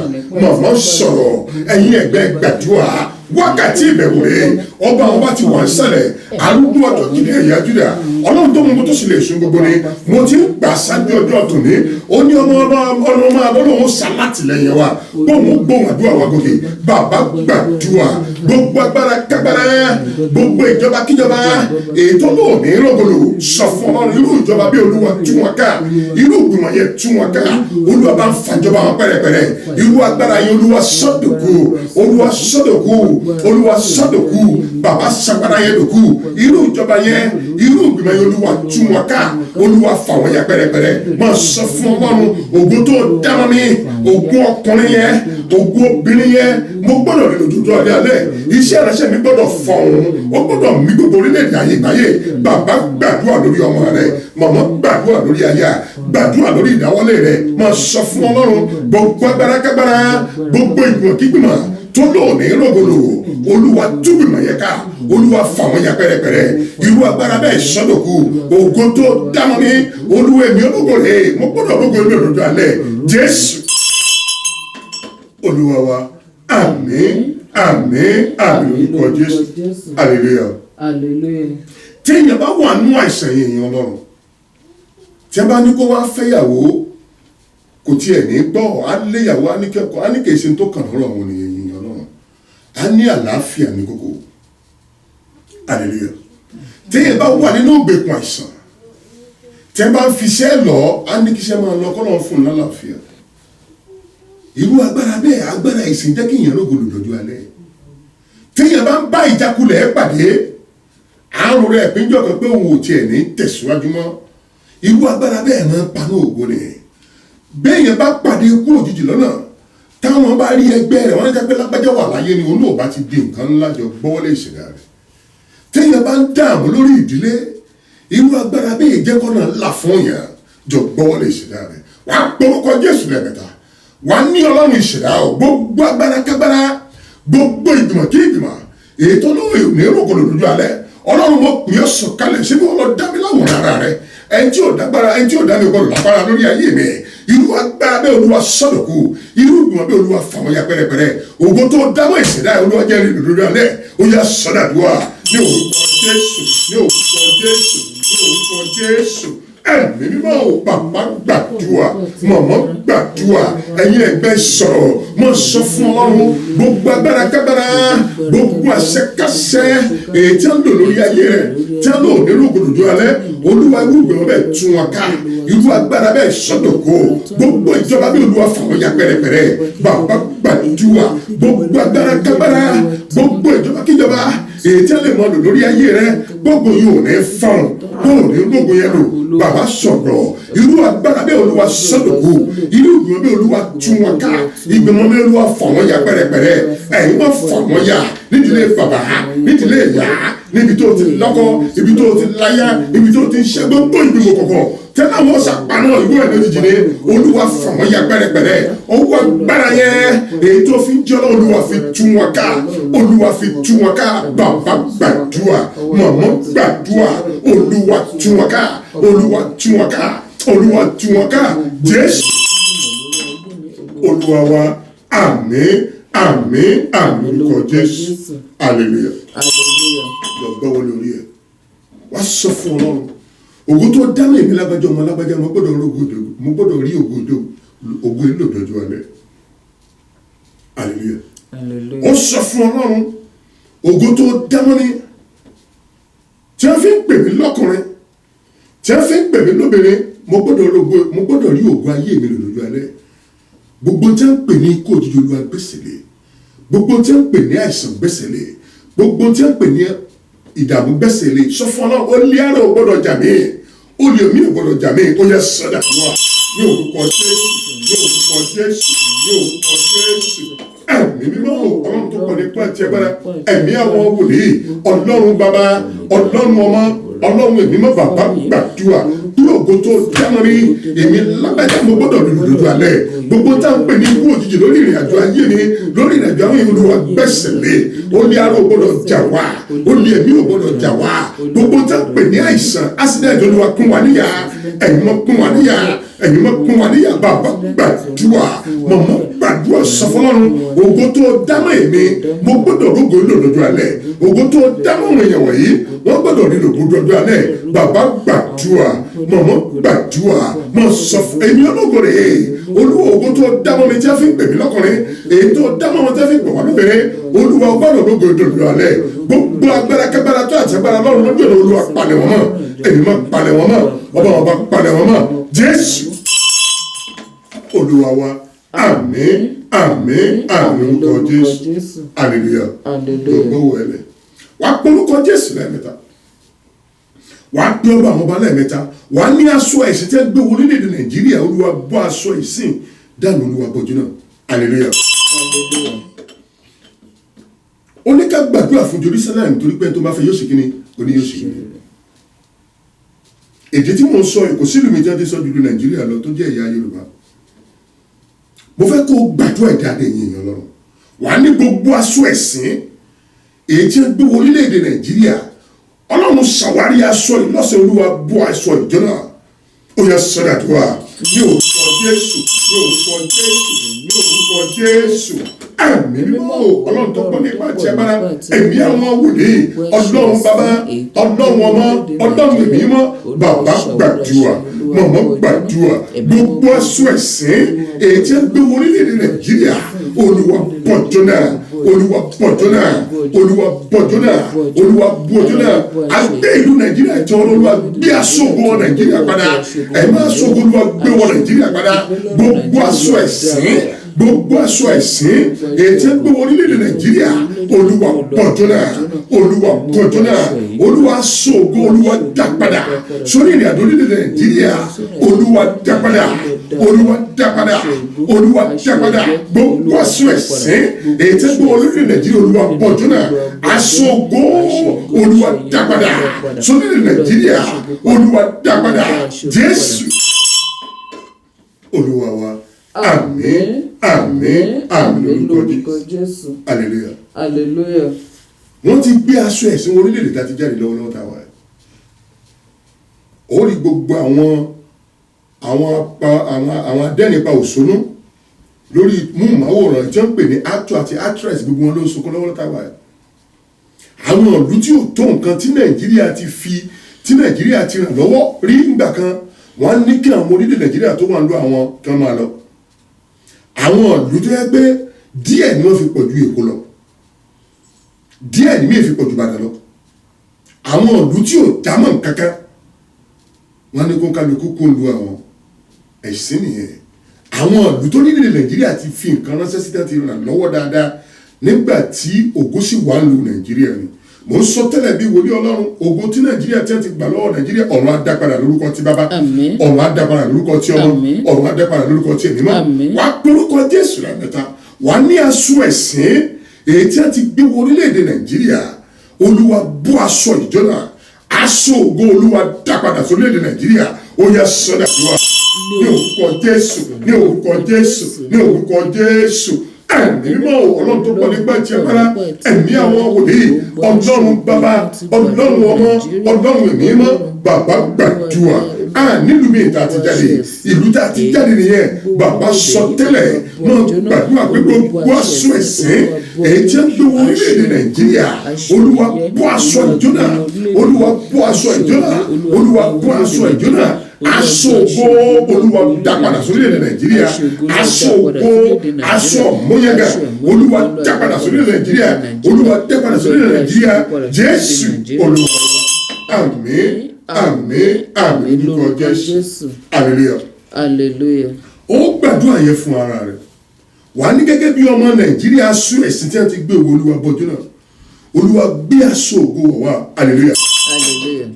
màmá sọ̀rọ̀ ẹ̀yin ẹgbẹ́ gbàdúrà wákàtí ìbẹ̀wò rẹ̀ ọba àwọn bá ti wà ń ṣẹlẹ̀ arúgbó ọjọ́ kìíní ẹ̀yà Júdà ọlọ́run tó mú mo tó sì lè sun gbogbo ni mo ti ń gbà sáájú ọjọ́ tòní ó ní ọmọ ọlọ́run ṣàlátìlẹ́yìn wa gbóhùn àdúrà wa gòkè bàbá gbàdúrà gbogbo agbára kágbára gbogbo ìjọba kíjọba ètò lóòní rògbòlò sọ fún ọlọ́run irú ìjọba bí olúwa tú wọn ká irú ìgbìmọ̀ yẹn tú wọn ká olúwa bá ń fàjọba wọn pẹ́rẹ́pẹ́rẹ́ irú agbára yẹn olúwa sọ́dọ̀kù olúwa sọ́dọ̀kù olúwa sọ́dọ̀kù bàbá sagbára yẹn dòkù irú ìjọba yẹn irú ìgbìmọ̀ yẹn olúwa tú wọn ká olúwa fà wọn yà pẹ́rẹ́pẹ́rẹ́ máa sọ fún ọlọ́run ògùn tó dáná mi ògùn ọkùnrin yẹn ògùn obìnrin yẹn mo gbọ́dọ̀ nínú dúdú ọdẹ alẹ́ iṣẹ́ ìránṣẹ́ mi gbọ́dọ̀ fọ̀hún ó gbọ́dọ̀ mì gbogbo orílẹ̀-èdè ayé gbáyé bàbá gbàdúrà lórí ọmọ rẹ màmá gbàdúrà lórí aya gbàdúrà lórí ìdáwọ́lé rẹ máa sọ fún ọlọ́run gbogbo agbára kágbára gbogbo ìgbìmọ̀ kígbìmọ̀ tó lóòní rògbòlò olúwa túbìmọ̀ yẹ ká olúwa fà wọ́n ya pẹ́rẹ́pẹ́rẹ́ irú agbára bẹ́ẹ̀ sọ́dọ̀kù ògo tó dáná ní olúwa èmi ológo rẹ̀ mo gbọ́dọ̀ ológo èmi òdodo alẹ́ jésù olúwa wa àmín àmín àmín orúkọ jésù hallelujah. tí èèyàn bá wà nú àìsàn èèyàn ọlọ́run tí a bá ní kó wá fẹ́yàwó kò tiẹ̀ ní gbọ́ á léyàwó á ní kẹ́kọ̀ọ́ á ní kèsì tó kàn lọ́rọ̀ àwọn ènìyàn ọlọ́run á ní àlàáfíà ní kókó hallelujah. tí èèyàn bá wà nínú ìgbèkùn àìsàn tí a bá ń fiṣẹ́ lọ á ní kíṣẹ́ máa lọ kọ́ lọ́n fún un lálàáfíà irú agbára bẹ́ẹ̀ agbára ìsìn jẹ́ kí èèyàn lóògùn lòdòdó alẹ́ tí èèyàn bá ń bá ìjákulẹ̀ pàdé àrùn rẹ̀ pínjọ́ kan pé òun ò tiẹ̀ ní tẹ̀síwájú mọ́ irú agbára bẹ́ẹ̀ máa ń paná ògo ni béèyàn bá pàdé ikú òjijì lọ́nà táwọn bá rí ẹgbẹ́ rẹ̀ wọ́n ní kápẹ́ lágbájá wà láyé ni olóòbá ti di nǹkan ńlá jọ gbọ́wọ́lé ìṣẹ̀dá rẹ̀ téèyàn bá ń dààmú lórí ìdílé irú agbára bẹ́ẹ̀ jẹ́ kọ́nà ńlá fún yàn jọ gbọ́wọ́lé ìṣẹ̀dá rẹ̀ wàá porúkọ Jésù lẹ́ẹ̀mẹ́ta wàá ní ọlọ́run ìṣẹ̀dá o gbogbo agbára kágbára gbogbo ìgbìmọ̀ kí ìgbìmọ̀ ètò olóyè ní rògbòlò lójú alẹ́ ọlọ́run mo pè ọ́ sọ̀kalẹ̀ síbi wọn lọ dá mi láwòrán ara rẹ ẹni tí ò dágbára ẹni tí ò dá mi gbọdọ̀ lágbára lórí ayé mi irú agbára bẹ́ẹ̀ olúwa sọ̀dọ̀kù irú ìgbìmọ̀ bẹ́ẹ̀ olúwa fàwọn ya pẹ́rẹ́pẹ́rẹ́ ògo tó dámọ̀ ìṣẹ̀dá olúwa jẹ́ rí lójú alẹ́ ó yá sọ̀dàdúrà ní orúkọ Jésù ní orúkọ Jésù ní orúkọ Jésù ẹ̀mí mímọ́ ò bàbá gbàdúrà mọ̀mọ́ gbàdúrà ẹ̀yin ẹgbẹ́ sọ̀rọ̀ mọ̀ sọ fún ọlọ́run gbogbo agbára kágbára gbogbo àṣẹkáṣẹ èyí tí a ń lò lórí ayé rẹ̀ tí a ń lò nínú ògòdòdó alẹ́ olúwa irú ìgbìmọ̀ bẹ́ẹ̀ tún wọn ká irú agbára bẹ́ẹ̀ sọ́dọ̀kọ gbogbo ìjọba bí olúwa fàwọn ya pẹ́rẹ́pẹ́rẹ́ bàbá gbàdúrà gbogbo agbára kágbára gbogbo ìjọba kíjọba èyí tí a lè mọ lò lórí ayé rẹ̀ gbogbo yìí ò ní fọ́n bóò ní gbogbo yẹn lò bàbá sọ̀rọ̀ irú agbára bẹ́ẹ̀ olúwa sọ́dọ̀kọ irú ìgbìmọ̀ bẹ́ẹ̀ olúwa tún wọn ká ìgbìmọ̀ bẹ́ẹ̀ olúwa fà wọ́n ya pẹ́rẹ́pẹ́rẹ́ ẹ̀yin wọ́n fà wọ́n ya nídìílé bàbá nídìílé ìyá níbi tó ti lọ́kọ ibi tó ti láyà ibi tó ti ṣẹ́ gbogbo ìgbìmọ̀ kọ̀ọ̀kan tẹ́lẹ̀ àwọn sàpànà ìwé ẹ̀ lójijì ni olúwa fà wọ́n ya pẹ́rẹ́pẹ́rẹ́ owó agbára yẹn èyí tó fi jẹ́ olúwa fi tún wọn ká olúwa fi tún wọn ká bàbá gbàdúrà màmá gbàdúrà olúwa tún wọn ká olúwa tún wọn ká olúwa tún wọn ká Jésù olúwa wa àmín àmín àmín lórúkọ Jésù hallelujah lọ gbọ́wọ́ lórí ẹ̀ wá sọ fún ọlọ́run ògo tó dáná èmi lágbájá ọmọ lágbájá mo gbọ́dọ̀ rí ògo ìlò dọjọ́ alẹ́ hallelujah ó sọ fún ọlọ́run ògo tó dáná ní tí a fi ń pè mí lọ́kùnrin tí a fi ń pè mí lóbìnrin mo gbọ́dọ̀ rí ògo ayé mi lójú alẹ́ gbogbo tí a ń pè ní ikú òjijì olúwa gbèsè lé gbogbo tí a ń pè ní àìsàn gbèsè lé gbogbo tí a ń pè ní ìdààmú gbèsè lé sọ fún ọlọ́run ó lé àrò ò gbọ́dọ̀ jà mí ó lé omi ò gbọ́dọ̀ jà mí ó yẹ sọ́dà fún wa ní orúkọ Jésù ní orúkọ Jésù ní orúkọ Jésù ẹ̀mí mímọ́ ọlọ́run tó pọ̀ nípa ti agbára ẹ̀mí àwọn wòlíì ọlọ́run bàbá ọlọ́run ọmọ ọlọ́run èmi má bàbá gbàdúrà bí ògo tó dáná rí èmi lágbájá mo gbọ́dọ̀ lòdòdó alẹ́ gbogbo tá à ń pè ní ikú òjijì lórí ìrìn àjò ayé mi lórí ìrìn àjò àwọn olúwa gbẹ̀sẹ̀ lé ó ní aró gbọ́dọ̀ jà wá ó ní ẹ̀mí ò gbọ́dọ̀ jà wá gbogbo tá à ń pè ní àìsàn accident olúwa kún wa níyà ẹ̀yin mọ́ kún wa níyà ẹ̀yin mọ́ kún wa níyà bàbá gbàdúrà mọ̀mọ́ gbà gbàdúrà sọ fọlọ́run ògo tó dámọ̀ èmi mo gbọ́dọ̀ rógo lòdòdó alẹ́ ògo tó dámọ̀ àwọn èèyàn wọ̀nyí wọ́n gbọ́dọ̀ rí lòdòdó alẹ́ bàbá gbàdúrà mọ̀mọ́ gbàdúrà mọ̀ sọ fún èmi ológo rèé olúwa ògo tó dámọ̀ mi tí a fi ń pè mí lọ́kùnrin èyí tó dámọ̀ mi tí a fi ń pè wá lóbìnrin olúwa gbọ́dọ̀ rógo lòdòdó alẹ́ gbogbo agbára kágbára tó àti agbára lọ́run lọ́jọ́ ìlú olúwa palẹ̀ wọn mọ́ èmi máa palẹ̀ wọn mọ́ ọba palẹ̀ wọn mọ́ Jésù olúwa wa àmín àmín àmín orúkọ Jésù hallelujah gbogbo wẹ̀lẹ̀ wàá pé orúkọ Jésù lẹ́ẹ̀mẹ́ta wàá pé ọba àwọn ọba lẹ́ẹ̀mẹ́ta wàá ní aṣọ ẹ̀sìn tẹ́ gbé orílẹ̀-èdè Nàìjíríà olúwa bọ́ aṣọ ìsìn dànù olúwa bọ́jú náà hallelujah ó ní ká gbàdúrà fún Jerusalem torí pé tó bá fẹ́ yóò ṣe kíni ó ní yóò ṣe kíni èdè tí mò ń sọ kò sílùú mi tí wọ́n ti sọ jùlọ Nàìjíríà lọ tó jẹ́ ẹ̀yà Yorùbá mo fẹ́ kó gbàdúrà ìdáde yìí èèyàn lọ́rùn wà ní gbogbo aṣọ ẹ̀sìn èyí tí wọ́n gbé orílẹ̀-èdè Nàìjíríà Ọlọ́run ṣàwárí aṣọ ìlọ́sẹ̀ olúwa bọ́ aṣọ ìjọ náà ó yẹ sọ́dàdúrà ní orúkọ Jésù ní orúkọ Jésù ní orúkọ Jésù ẹ̀mí mímọ́ Ọlọ́run tó pọ̀ nípa tí agbára ẹ̀mí àwọn wòlíì Ọlọ́run bàbá Ọlọ́run ọmọ Ọlọ́run ẹ̀mí mímọ́ bàbá gbàdúrà mọ̀mọ́ gbàdúrà gbogbo aṣọ ẹ̀sìn èyí tí ń gbé orílẹ̀-èdè Nàìjíríà olúwa bọ̀jọ́ náà olúwa bọ̀jọ́ náà olúwa bọ̀jọ́ náà olúwa bọ̀jọ́ náà àgbẹ̀ ìlú Nàìjíríà jẹ́ olúwa gbé aṣọ́gun wọ Nàìjíríà padà ẹ̀ máa ṣọ́gun olúwa gbé wọ Nàìjíríà padà gbogbo aṣọ ẹ̀sìn gbogbo aṣọ ẹ̀sìn èyí tí ń gbé orílẹ̀-èdè Nàìjíríà olúwa bọ̀jọ́ náà olúwa bọ̀jọ́ náà olúwa ṣògo olúwa dá padà sórí ìrìn àjò orílẹ̀-èdè Nàìjíríà olúwa dá padà olúwa dá padà olúwa dá padà gbogbo aṣọ ẹ̀sìn èyí tí ń gbé orílẹ̀-èdè Nàìjíríà olúwa bọ̀jọ́ náà aṣògo olúwa dá padà sórí ìrìn Nàìjíríà olúwa dá padà Jésù olúwa wa àmín àmín àmín lórúkọ Jésù hallelujah hallelujah. wọ́n ti gbé aṣọ ẹ̀sìn orílẹ̀-èdè tá a ti jáde lọ́wọ́lọ́wọ́ tá a wà ó rí gbogbo àwọn adẹ́nipa òṣónú lórí múmáwòrán tí wọ́n ń pè ní actor àti actress gbogbo wọn ló ń sunkún lọ́wọ́lọ́wọ́ tá a wà àwọn ìlú tí ò tó nǹkan tí Nàìjíríà ti ràn lọ́wọ́ rí ìgbà kan wọ́n ní kí àwọn orílẹ̀ Nàìjíríà tó wà ń lo àwọn kan máa lọ àwọn ìlú tó yẹ pé díẹ̀ ni wọ́n fi pọ̀ ju Èkó lọ díẹ̀ ni mí fi pọ̀ ju Ìbàdàn lọ àwọn ìlú tí ò dámọ̀ kankan wọ́n ní kó kálukú kó lu àwọn ẹ̀sìn nìyẹn àwọn ìlú tó nílẹ̀ Nàìjíríà ti fi nǹkan ránṣẹ́ sí ti ràn lọ́wọ́ dáadáa nígbà tí ògo sì wà ń lu Nàìjíríà ni mo ń sọ tẹ́lẹ̀ bí wòlíì Ọlọ́run ògo tí Nàìjíríà tí wọ́n ti gbà lọ́wọ́ Nàìjíríà ọ̀run á dá padà lórúkọ ti bàbá ọ̀run á dá padà lórúkọ ti ọmọ ọ̀run á dá padà lórúkọ ti ẹ̀mí mọ́ wà á porúkọ Jésù lẹ́mẹ́ta wà á ní aṣọ ẹ̀sìn èyí tí wọ́n ti gbé wọ orílẹ̀-èdè Nàìjíríà olúwa bọ́ aṣọ ìjọ náà aṣọ ògo olúwa dá padà sí orílẹ̀-èdè Nàìjíríà ó yẹ sọ́dà tiwa ní orúkọ Jésù ní orúkọ Jésù ní orúkọ Jésù ẹ̀mí mímọ́ Ọlọ́run tó pọ̀ nígbà tí agbára ẹ̀mí àwọn wòlíì Ọlọ́run bàbá Ọlọ́run ọmọ Ọlọ́run ẹ̀mí mímọ́ bàbá gbàdúrà nílùú mi ìta ti jáde ìlú tá a ti jáde nìyẹn bàbá sọ tẹ́lẹ̀ náà gbàdúrà pé gbogbo aṣọ ẹ̀sìn èyí tí ń gbé wọ orílẹ̀-èdè Nàìjíríà olúwa bọ́ aṣọ ìjọ náà olúwa bọ́ aṣọ ìjọ náà olúwa bọ́ aṣọ ìjọ náà aṣọ ògo olúwa dá padà sórílẹ̀-èdè Nàìjíríà aṣọ ògo aṣọ mọ́yẹ́gà olúwa dá padà sórílẹ̀-èdè Nàìjíríà olúwa dá padà sórílẹ̀-èdè Nàìjíríà Jésù olúwa àmín àmín àmín lórúkọ Jésù hallelujah hallelujah. ó gbàdúrà yẹn fún ara rẹ̀ wà ní gẹ́gẹ́ bí ọmọ Nàìjíríà aṣọ ẹ̀sìn tí wọ́n ti gbé owó olúwa bọ́jú náà olúwa gbé aṣọ ògo wọ̀ wá hallelujah hallelujah.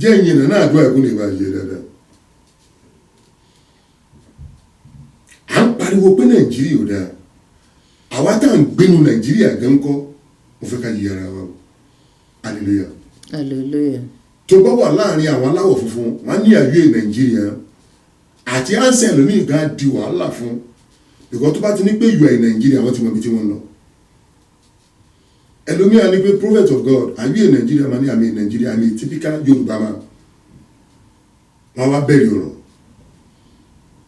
jẹ́ ìyẹn náà àdúrà ẹ̀kún lè bá yẹ dáadáa à ń pariwo pé Nàìjíríà ò dáa àwa tá à ń gbénu Nàìjíríà gan kọ́ mo fẹ́ ká yí ara wa hallelujah hallelujah. tó bá wà láàrin àwọn aláwọ̀ funfun wọ́n ní àyè Nàìjíríà àti ánsẹ̀ lómi gan di wàhálà fún because tó bá ti ní pé you are in Nàìjíríà wọ́n ti mọ̀ ibi tí wọ́n lọ ẹlòmíà ní pé prophet of God àyè Nàìjíríà máa ní àmì Nàìjíríà àmì typical Yorùbá máa wọ́n wá bẹ̀rẹ̀ ọ̀rọ̀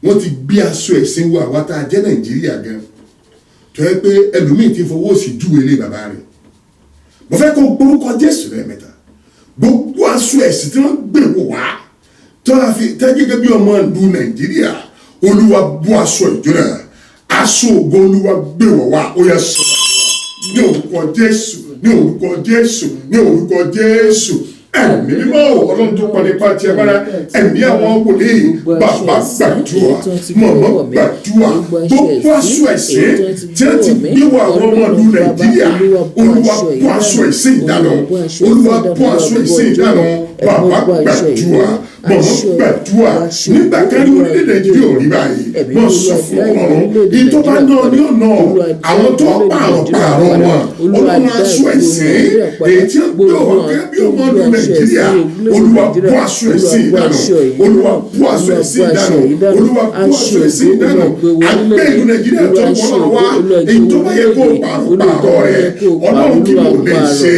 wọ́n ti gbé aṣọ ẹ̀sìn wa àwa tá a jẹ́ Nàìjíríà gan tó yẹ pé ẹlòmíì ti fọwọ́ sí júwe ilé bàbá rẹ̀. Mo fẹ́ kó gbórúkọ Jésù lẹ́ẹ̀mẹ́ta. Gbogbo aṣọ ẹ̀sìn tí wọ́n gbé wò wá tó a fi tẹ́ gẹ́gẹ́ bí ọmọ ìlú Nàìjíríà, Olúwa bú aṣọ ìjọba, aṣọ ògo Olúwa gbé wọ̀ wá, ó yẹ sọ ní orúkọ Jésù, ní orúkọ Jésù, ní orúkọ Jésù. Ẹ̀mí mímọ́ Ọlọ́run tó pọ̀ nípa ti agbára, ẹ̀mí àwọn wòlíì, bàbá gbàdúrà, mọ̀mọ́ gbàdúrà, gbogbo aṣọ ẹ̀sìn tí wọ́n ti gbé wọ àwọn ọmọ ìlú Nàìjíríà, Olúwa bọ́ aṣọ ẹ̀sìn ìdáná, Olúwa bọ́ aṣọ ẹ̀sìn ìdáná, bàbá gbàdúrà, mọ̀mọ́ gbàdúrà. Nígbà kan ní orílẹ̀-èdè Nàìjíríà ò rí báyìí, wọ́n sọ fún Ọlọ́run, ìtọ́ba náà ní ọ̀nà àwọn tó pààrọ̀ wọn, Ọlọ́run aṣọ ẹ̀sìn èyí tí wọ́n gbé wọ gẹ́gẹ́ bí ọmọ ìlú Nàìjíríà, Olúwa bọ́ aṣọ ẹ̀sìn ìdáná, Olúwa bọ́ aṣọ ẹ̀sìn ìdáná, Olúwa bọ́ aṣọ ẹ̀sìn ìdáná. Àgbẹ̀ ìlú Nàìjíríà tó ń wọ́n wá, èyí tó bá yẹ kó pààrọ̀ rẹ̀, Ọlọ́run kí ló lè ṣe,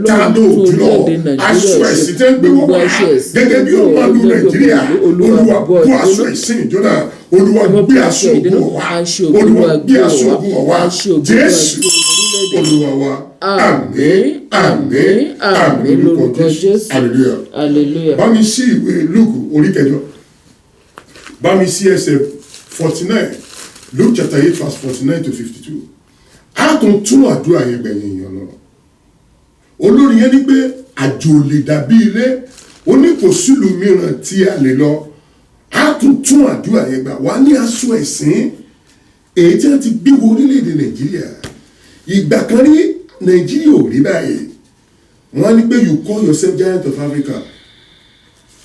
tá ló jùlọ aṣọ ẹ̀sìn tẹ́ ń gbé wọ́n wá gẹ́gẹ́ bí ọmọ ìlú Nàìjíríà, Olúwa bọ́ aṣọ ẹ̀sìn ìjọba, Olúwa gbé aṣọ ògùn wọ̀ wá, Olúwa gbé aṣọ ògùn wọ̀ wá, Jésù Olúwa wa. Àmín, àmín, àmín lórúkọ Jésù. Hallelujah. Hallelujah. Bá mi sí ìwé Lúùkù orí kẹjọ. Bá mi sí ẹsẹ̀ 49. Luke chapter 8 verse 49 to 52. A tún tún àdúrà yẹn gbẹ̀yìn èèyàn lọ. Olórí yẹn ní pé àjò lè dàbí ilé, ó ní kò sílùú mìíràn tí a lè lọ. A tún àdúrà yẹn gbà wá ní aṣọ ẹ̀sìn èyí tí wọ́n ti gbé wo orílẹ̀-èdè Nàìjíríà. Ìgbà kan rí Nàìjíríà ò rí báyìí. Wọ́n ní pé you call yourself giant of Africa.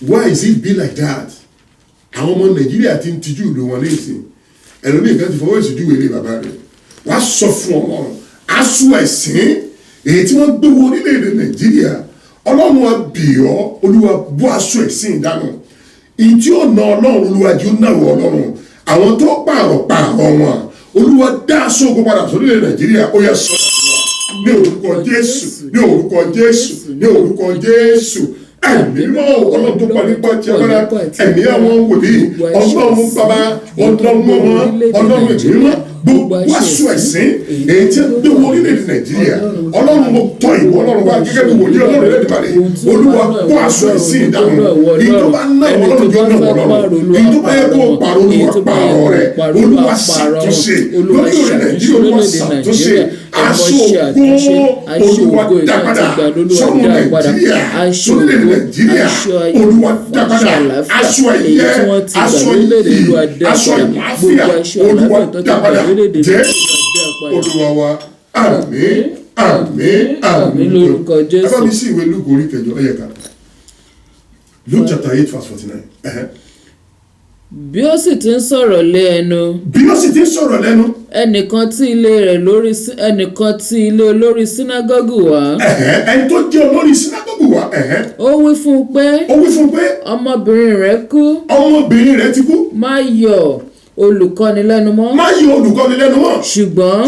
Why is it be like that? Àwọn ọmọ Nàìjíríà ti ń tijú ìlú wọn léèsì. Ẹlòmíì kan ti fọwọ́ ìṣojú ìwé bàbá rẹ̀. Wọ́n á sọ fún Ọlọ́run aṣọ ẹ̀sìn èyí tí wọ́n gbé wo orílẹ̀-èdè Nàìjíríà. Ọlọ́run wa bì ọ́, Olúwa bọ́ aṣọ ẹ̀sìn ìdáná. Ìdí ọ̀nà Ọlọ́run Olúwa di ó náwó Ọlọ́run. Àwọn tó pààrọ̀ wọn, Olúwa dá aṣọ ògo padà sórílẹ̀ Nàìjíríà, ó yẹ sọ ní orúkọ Jésù, ní orúkọ Jésù, ní orúkọ Jésù. Ẹ̀mí mọ́ Ọlọ́run tó parí pàtí agbára, ẹ̀mí àwọn wòlíì, Ọlọ́run bàbá, Ọlọ́run ọmọ, Ọlọ́run ìgbìmọ̀, gbogbo aṣọ ẹ̀sìn èyí tí ń gbé wọ orílẹ̀-èdè Nàìjíríà. Ọlọ́run mo tọ́ ìwọ Ọlọ́run wá gẹ́gẹ́ bí wòlíì Ọlọ́run lẹ́nu ìbàdàn. Olúwa bọ́ aṣọ ẹ̀sìn ìdáhùn. Ìjọba náà Ọlọ́run jọ náà Ọlọ́run. Ìjọba yẹ kó pààrọ̀ Olúwa pààrọ̀ rẹ̀. Olúwa ṣàtúnṣe lórí orílẹ̀ Nàìjíríà, Olúwa ṣàtúnṣe. Aṣọ ògo Olúwa dápadà sọ́run Nàìjíríà, sórílẹ̀ Nàìjíríà, Olúwa dápadà. Aṣọ ẹ̀yẹ, aṣọ iyì, aṣọ ìmáfíà, Olúwa dápadà. Jésù Olúwa wa. Àmín, àmín, àmín lórúkọ Jésù. Ẹ bá mi sí ìwé Lúùkù orí kẹjọ, ẹ yẹ ká. Luke chapter 8 verse 49. Bí ó sì ti ń sọ̀rọ̀ lé ẹnu. Bí ó sì ti ń sọ̀rọ̀ lẹ́nu. Ẹnìkan tí ilé olórí sínágọ́gù wá. Ẹni tó jẹ́ olórí sínágọ́gù wá. Ó wí fún un pé. Ọmọbìnrin rẹ̀ kú. Ọmọbìnrin rẹ̀ ti kú. Má yọ̀ olùkọ́ni lẹ́nu mọ́. Má yọ olùkọ́ni lẹ́nu mọ́. Ṣùgbọ́n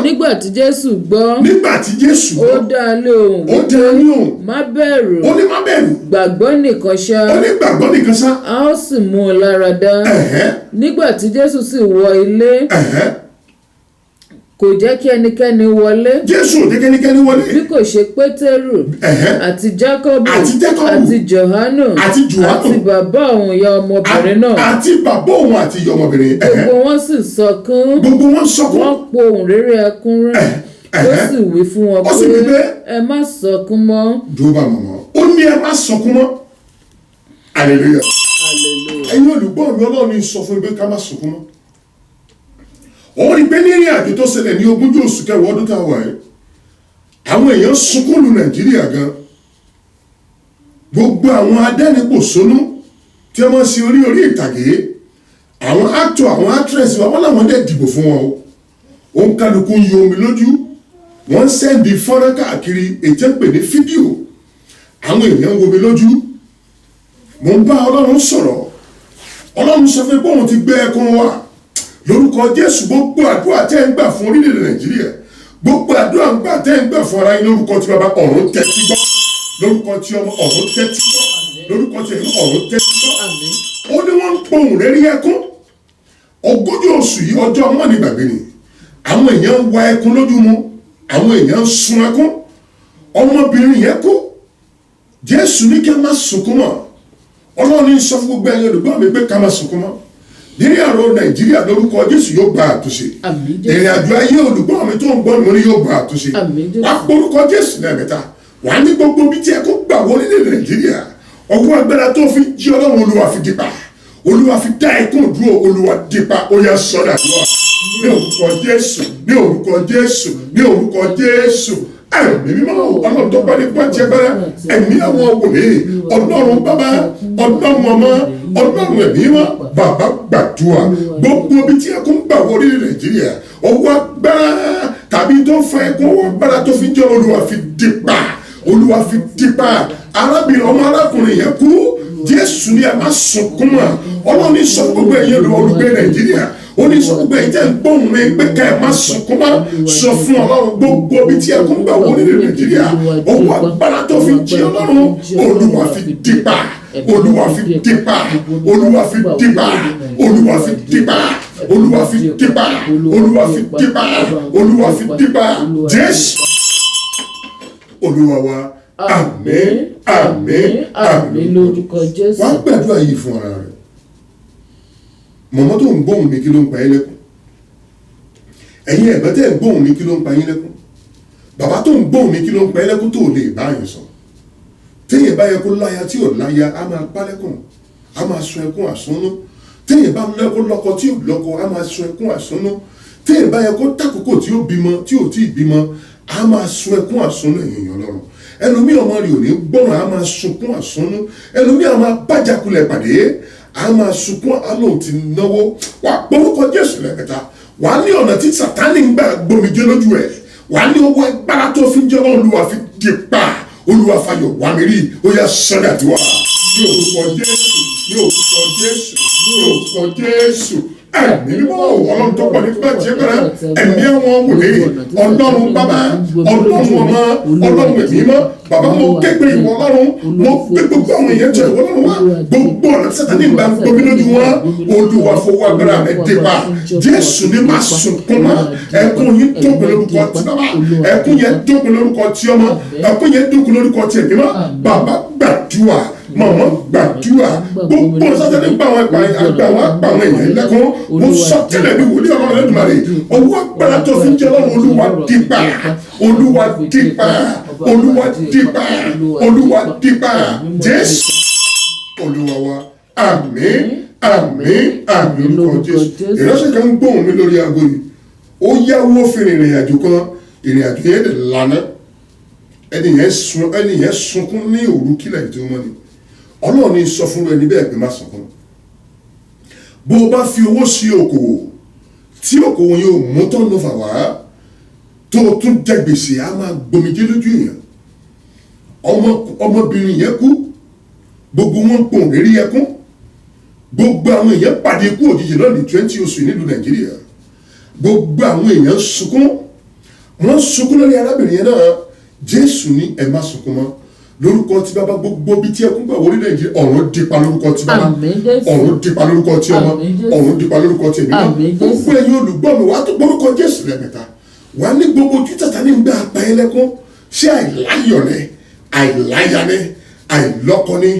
nígbà tí Jésù gbọ́. Ó dá a lé ohùn. Má bẹ̀rù. Ó ní má bẹ̀rù. Gbàgbọ́ nìkan ṣá. Ó ní gbàgbọ́ nìkan ṣá. A ó sì mú un lára dá. Nígbà tí Jésù sì wọ ilé. Kò jẹ́ kí ẹnikẹ́ni wọlé. Jésù ò jẹ́ kí ẹnikẹ́ni wọlé. Bí kò ṣe Pétérù. Àti Jákọ́bù. Àti Jòhánù. Àti bàbá òun ìyá ọmọbìnrin náà. Àti bàbá òun àti ìyá ọmọbìnrin. Gbogbo wọn sì sọkún. Wọ́n po ohùn réré ẹkún rẹ̀. Ó sì wí fún wọn pé ẹ má sọkún mọ́. Jọba mọ̀mọ́. Ó ní ẹ má sọkún mọ́. Hallelujah. Ẹ̀yin olùgbọ́ mi Ọlọ́run sọ fún mi pé ká má sọkún mọ́. Ó rí pé ní ìrìn àjò tó ṣẹlẹ̀ ní 20 oṣù kẹwàá ọdún tá a wà yìí, àwọn èèyàn sunkún lu Nàìjíríà gan. Gbogbo àwọn adẹ́rìnpòṣónú tí wọ́n ṣe orí ìtàgé, àwọn actor, àwọn actress wọn làwọn dẹ̀ dìbò fún wọn o. Òun kálukú ń yọ omi lójú, wọ́n ń sẹ́ndì fọ́nrán káàkiri ètí ń pè ní fídíò. Àwọn èèyàn ń womi lójú. Mo ń bá Ọlọ́run sọ̀rọ̀. Ọlọ́run sọ fún pé òun ti gbé ẹkún wa. Lórúkọ Jésù, gbogbo àdúrà tẹ́ ń gbà fún orílẹ̀-èdè Nàìjíríà, gbogbo àdúrà ń gbà tẹ́ ń gbà fún ara yín, lórúkọ tí bàbá ọ̀run tẹ́tí gbọ́, lórúkọ tí ọmọ ọ̀run tẹ́tí gbọ́, lórúkọ tí ẹ̀mí ọ̀run tẹ́tí gbọ́. Ó ní wọ́n ń pohùn rẹ́rí ẹkún, ogójì oṣù yìí ọjọ́ mọ́ni gbàgbé ni àwọn èèyàn ń wa ẹkún lójú mu, àwọn èèyàn ń sun ẹkún. Ọmọbìnrin yẹn kú, Jésù ní kí a má sunkún mọ́. Ọlọ́run ní sọ fún gbogbo ẹ̀yin olùgbọ́ mi pé ká má sunkún mọ́. Nínú àrò Nàìjíríà lórúkọ Jésù yóò gba àtúnṣe. Ìrìn àjò ayé olùgbọ́ mi tó ń gbọ́ mi yóò gba àtúnṣe. Wà á porúkọ Jésù lẹ́ẹ̀mẹ́ta. Wà á ní gbogbo bí tí ẹ kó gbà wọlé ní Nàìjíríà. Ọwọ́ agbára tó fi jí Ọlọ́run Olúwa fi dípa. Olúwa fi dá ẹkún dúró, Olúwa dípa, ó yá sọ́dà dúró. Ní orúkọ Jésù, ní orúkọ Jésù, ní orúkọ Jésù. Ẹ̀mí mímọ́ Ọlọ́run tó bá ní pọ́ńtì ẹgbẹ́rẹ́, ẹ̀mí àwọn wòlíì, Ọlọ́run bàbá, Ọlọ́run ọmọ, Ọlọ́run ẹ̀mí mímọ́, bàbá gbàdúrà. Gbogbo ibi tí ẹkún gbà wọlé ní Nàìjíríà, ọwọ́ agbára tàbí tó fa ẹkún, ọwọ́ agbára tó fi jẹ́ Olúwa fi dípa, Olúwa fi dípa. Arábìnrin ọmọ arákùnrin yẹn kú, Jésù ní ẹ má sunkún mọ́. Ọlọ́run ní sọ gbogbo ẹ̀yin olùgbé Nàìjíríà, ó ní sọ gbogbo ẹ̀yin tẹ́ ń gbóhùn mi pé ká ẹ má sunkún mọ́. Sọ fún Ọlọ́run gbogbo ibi tí ẹkún gbà wọlé ní Nàìjíríà, ọwọ́ agbára tó fi jí Ọlọ́run, Olúwa fi dípa, Olúwa fi dípa, Olúwa fi dípa, Olúwa fi dípa, Olúwa fi dípa, Olúwa fi dípa, Olúwa fi dípa. Jésù Olúwa wa. Àmín, àmín, àmín lórúkọ Jésù. Wàá gbàdúrà yìí fún ara rẹ̀. Mọ̀mọ́ tó ń gbóhùn mi kí ló ń pa yín lẹ́kún? Ẹ̀yin ẹ̀gbọ́n tẹ́ ń gbóhùn mi kí ló ń pa yín lẹ́kún? Bàbá tó ń gbóhùn mi kí ló ń pa yín lẹ́kún tó lè bá yín sọ? Téèyàn bá yẹ kó láya tí ò láya, á máa pa lẹ́kùn, á máa sun ẹkún àsúnú. Téèyàn bá lẹ́kún lọ́kọ tí ò lọ́kọ, á máa sun ẹkún àsúnú. Téèyàn bá yẹ kó tákòókò tí ó bímọ tí ò tí ì bímọ, á máa sun ẹkún àsúnú. Èèyàn Ọlọ́run, ẹlòmíì ọmọ rẹ̀ ò ní gbọ́ràn, á máa sunkún àsúnú. Ẹlòmíì á máa bájàkulẹ̀ pàdé, á máa sunkún, á lóun ti náwó. Wà á porúkọ Jésù lẹ́ẹ̀mẹ́ta. Wà á ní ọ̀nà tí Sátánì ń gbà gbomijé lójú ẹ̀. Wà á ní owó agbára tó fi ń jẹ́ Olúwa fi dípa, Olúwa fayọ̀ wá mi rí, ó yá sọ́dà tí wà. Ní orúkọ Jésù, ní orúkọ Jésù, ní orúkọ Jésù. Ẹ̀mí mímọ́ Ọlọ́run tó pọ̀ nípa tiẹ̀ bẹ̀rẹ̀, ẹ̀mí àwọn wòlíì, Ọlọ́run bàbá, Ọlọ́run ọmọ, Ọlọ́run ẹ̀mí mímọ́. Bàbá mo képe ìwọ Ọlọ́run, mo gbé gbogbo àwọn èèyàn jẹ ìwọ Ọlọ́run wá. Gbogbo ọ̀nà Sátánì ń bá gbomi lójú wọn, Olúwa fowó agbára rẹ̀ dípa. Jésù ní máa sunkún mọ́. Ẹkún yín dókun lórúkọ ti bàbá, ẹkún yẹn dókun lórúkọ ti ọmọ, ẹkún yẹn dókun lórúkọ ti ẹ̀mí mọ́. Bàbá gbàdúrà, màmá gbàdúrà. Gbogbo ọ̀nà Sátánì ń bá àwọn èèyàn lẹ́kún. Mo sọ tẹ́lẹ̀ bí wòlíì Ọlọ́run Ẹlẹ́dùmarè, ọwọ́ agbára tó fi jẹ́ Ọlọ́run, Olúwa dípa, Olúwa dípa, Olúwa dípa, Olúwa dípa. Jésù Olúwa wa. Àmín, àmín, àmín lórúkọ Jésù. Ìránṣẹ́ kan ń gbóhùn mi lórí aago yìí, ó yáwó fi ìrìn àjò kan, ìrìn àjò yẹn dẹ̀ lánàá. ẹni yẹn sunkún ní òru kílẹ̀ tí ó mọ́ ni. Ọlọ́run ní sọ fún ẹni bẹ́ẹ̀ pé má sunkún. Bó o bá fi owó sí okòwò tí okòwò yóò mú tọ́nù fà wá, tó o tún jẹ gbèsè, á máa gbomijé lójú èèyàn. Ọmọbìnrin yẹn kú, gbogbo wọn pòun rírí ẹkún, gbogbo àwọn èèyàn pàdé ikú òjijì náà ní 20 oṣù nílùú Nàìjíríà. Gbogbo àwọn èèyàn sunkún, wọ́n sunkún lórí arábìnrin yẹn náà. Jésù ní ẹ má sunkún mọ́. Lórúkọ tí bàbá, gbogbo bí tí ẹkún gbà wọlé Nàìjíríà, ọ̀run dípa lórúkọ tí bàbá, ọ̀run dípa lórúkọ tí ọmọ, ọ̀run dípa lórúkọ tí ẹ̀mí náà. Gbogbo ẹ̀yin olùgbọ́ mi, wàá tó gbórúkọ Jésù lẹ́ẹ̀mẹ́ta. Wàá ní gbogbo ojú Sátánì ń gbà pa ẹ́ lẹ́kún. Ṣé àìláyọ̀ ni, àìláyà ni, àìlọ́kọ ni,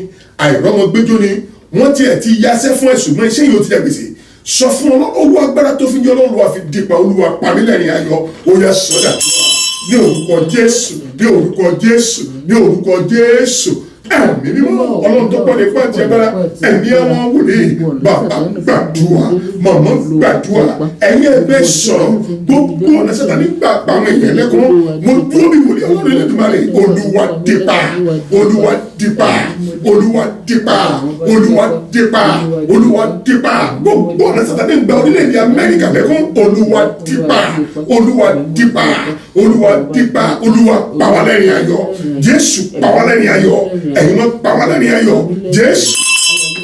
àìrọ́mọgbẹ́jọ́ ni, wọ́n tiẹ̀ ti yaṣẹ́ fún ẹ̀ ṣùgbọ́n iṣẹ́ yìí ó ti jẹ gbèsè. Sọ fún owó agbára tó fi ń jẹ́ Ọlọ́run wá fi dípa, Olúwa pa mí lẹ́rìn ayọ̀, ó yá sọ́dà ní orúkọ Jésù, ní orúkọ Jésù, ní orúkọ Jésù. Ẹ̀mí mímọ́ Ọlọ́run tó pọ̀ nípa ti agbára, ẹ̀mí àwọn wòlíì, bàbá gbàdúrà, màmá gbàdúrà, ẹ̀yin ẹgbẹ́ sọ̀rọ̀. Gbogbo ọ̀nà Sátánì gbà pa àwọn èèyàn lẹ́kún. Mo dúró bí wòlíì Ọlọ́run Ẹlẹ́dùmarè, Olúwa dípa, Olúwa dípa, Olúwa dípa, Olúwa dípa, Olúwa dípa. Gbogbo ọ̀nà Sátánì gbà orílẹ̀-èdè Amẹ́ríkà lẹ́kún. Olúwa dípa, Olúwa dípa, Olúwa dípa. Olúwa pa wá lẹ́rìn ayọ̀. Jésù pa wá lẹ́rìn ayọ̀. Ẹ̀yin máa pa wá lẹ́rìn ayọ̀. Jésù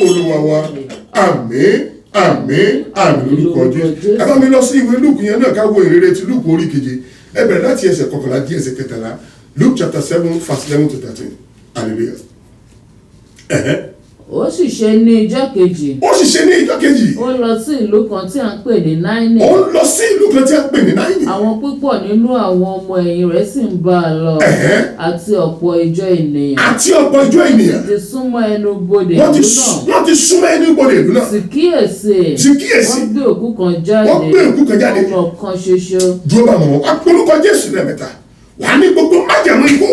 Olúwa wa. Àmín, àmín, àmín lórúkọ Jésù. Ẹ bá mi lọ sí ìwé Lúùkù yẹn náà ká wo ìrere ti Lúùkù orí keje. Ẹ bẹ̀rẹ̀ láti ẹsẹ̀ 11 dé ẹsẹ̀ 13. Luke chapter 7 verse 11 to 13. Hallelujah. ó sì ṣe ní ijọ́ kejì. ó sì ṣe ní ijọ́ kejì. ó lọ sí ìlú kan tí à ń pè ní Náínì. ó lọ sí ìlú kan tí à ń pè ní Náínì. àwọn púpọ̀ nínú àwọn ọmọ ẹ̀yìn rẹ̀ sì ń bá a lọ. àti ọ̀pọ̀ ìjọ ènìyàn. àti ọ̀pọ̀ ìjọ ènìyàn. ti súnmọ́ ẹnu bodè ìlú náà. wọ́n ti súnmọ́ ẹnu bodè ìlú náà. sì kíyèsí. wọ́n gbé òkú kan jáde. ọmọ kan ṣoṣo. dúró bá mọ̀ apolúkọ Jésù lẹ́ẹ̀mẹ́ta wà á ní gbogbo májẹ̀mú ikú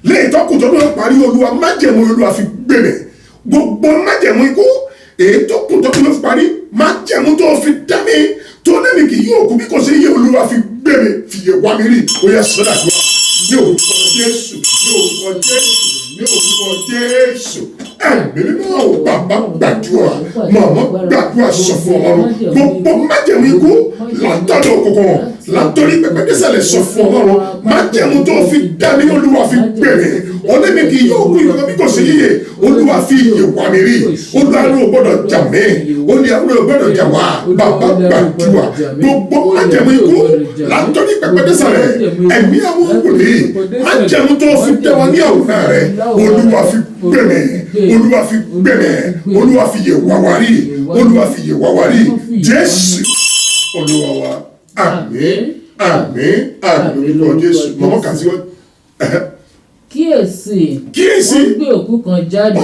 lẹ́yìn tọ́kùtọ́ ló ń parí Olúwa májẹ̀mú Olúwa fi gbèrè gbogbo májẹ̀mú ikú èyí tó kù tó ló fi parí májẹ̀mú tó fi dá mi tó lẹ́nu kì yóò kú bí kò sí iye Olúwa fi gbèrè fìyè wá mi rí ó yẹ sọ́dà tó wà ní orúkọ Jésù ní orúkọ Jésù ní orúkọ Jésù ẹ̀mí mímọ́ bàbá gbàdúrà màmá gbàdúrà sọ fún Ọlọ́run gbogbo májẹ̀mú ikú látọ̀dọ̀ òkùnkùn látọ̀rí pẹ̀pẹ́dẹ́sẹ̀lẹ̀ sọ fún Ọlọ́run májẹ̀mú tó fi dá mi Olúwa fi gbèrè ọlẹ́mi kì yóò kú ìkọ́kọ́ bí kò sí yíyẹ Olúwa fi iyè wá mi rí Olúwa ló gbọ́dọ̀ jà mí ó ní àwọn gbọ́dọ̀ jà wá bàbá gbàdúrà gbogbo májẹ̀mú ikú látọ̀rí pẹ̀pẹ́dẹ́sẹ̀lẹ̀ ẹ̀mí àwọn wòlíì májẹ̀mú tó fi dá wa ní àwòrán rẹ̀ Olúwa fi gbẹ̀mẹ̀ Olúwa fi gbẹ̀mẹ̀ Olúwa fi yè wá wá rí Olúwa fi yè wá wá rí Jésù Olúwa wa àmín àmín àmín lórúkọ Jésù mọ̀mọ́ kà sí wọn. kíyèsí wọ́n gbé òkú kan jáde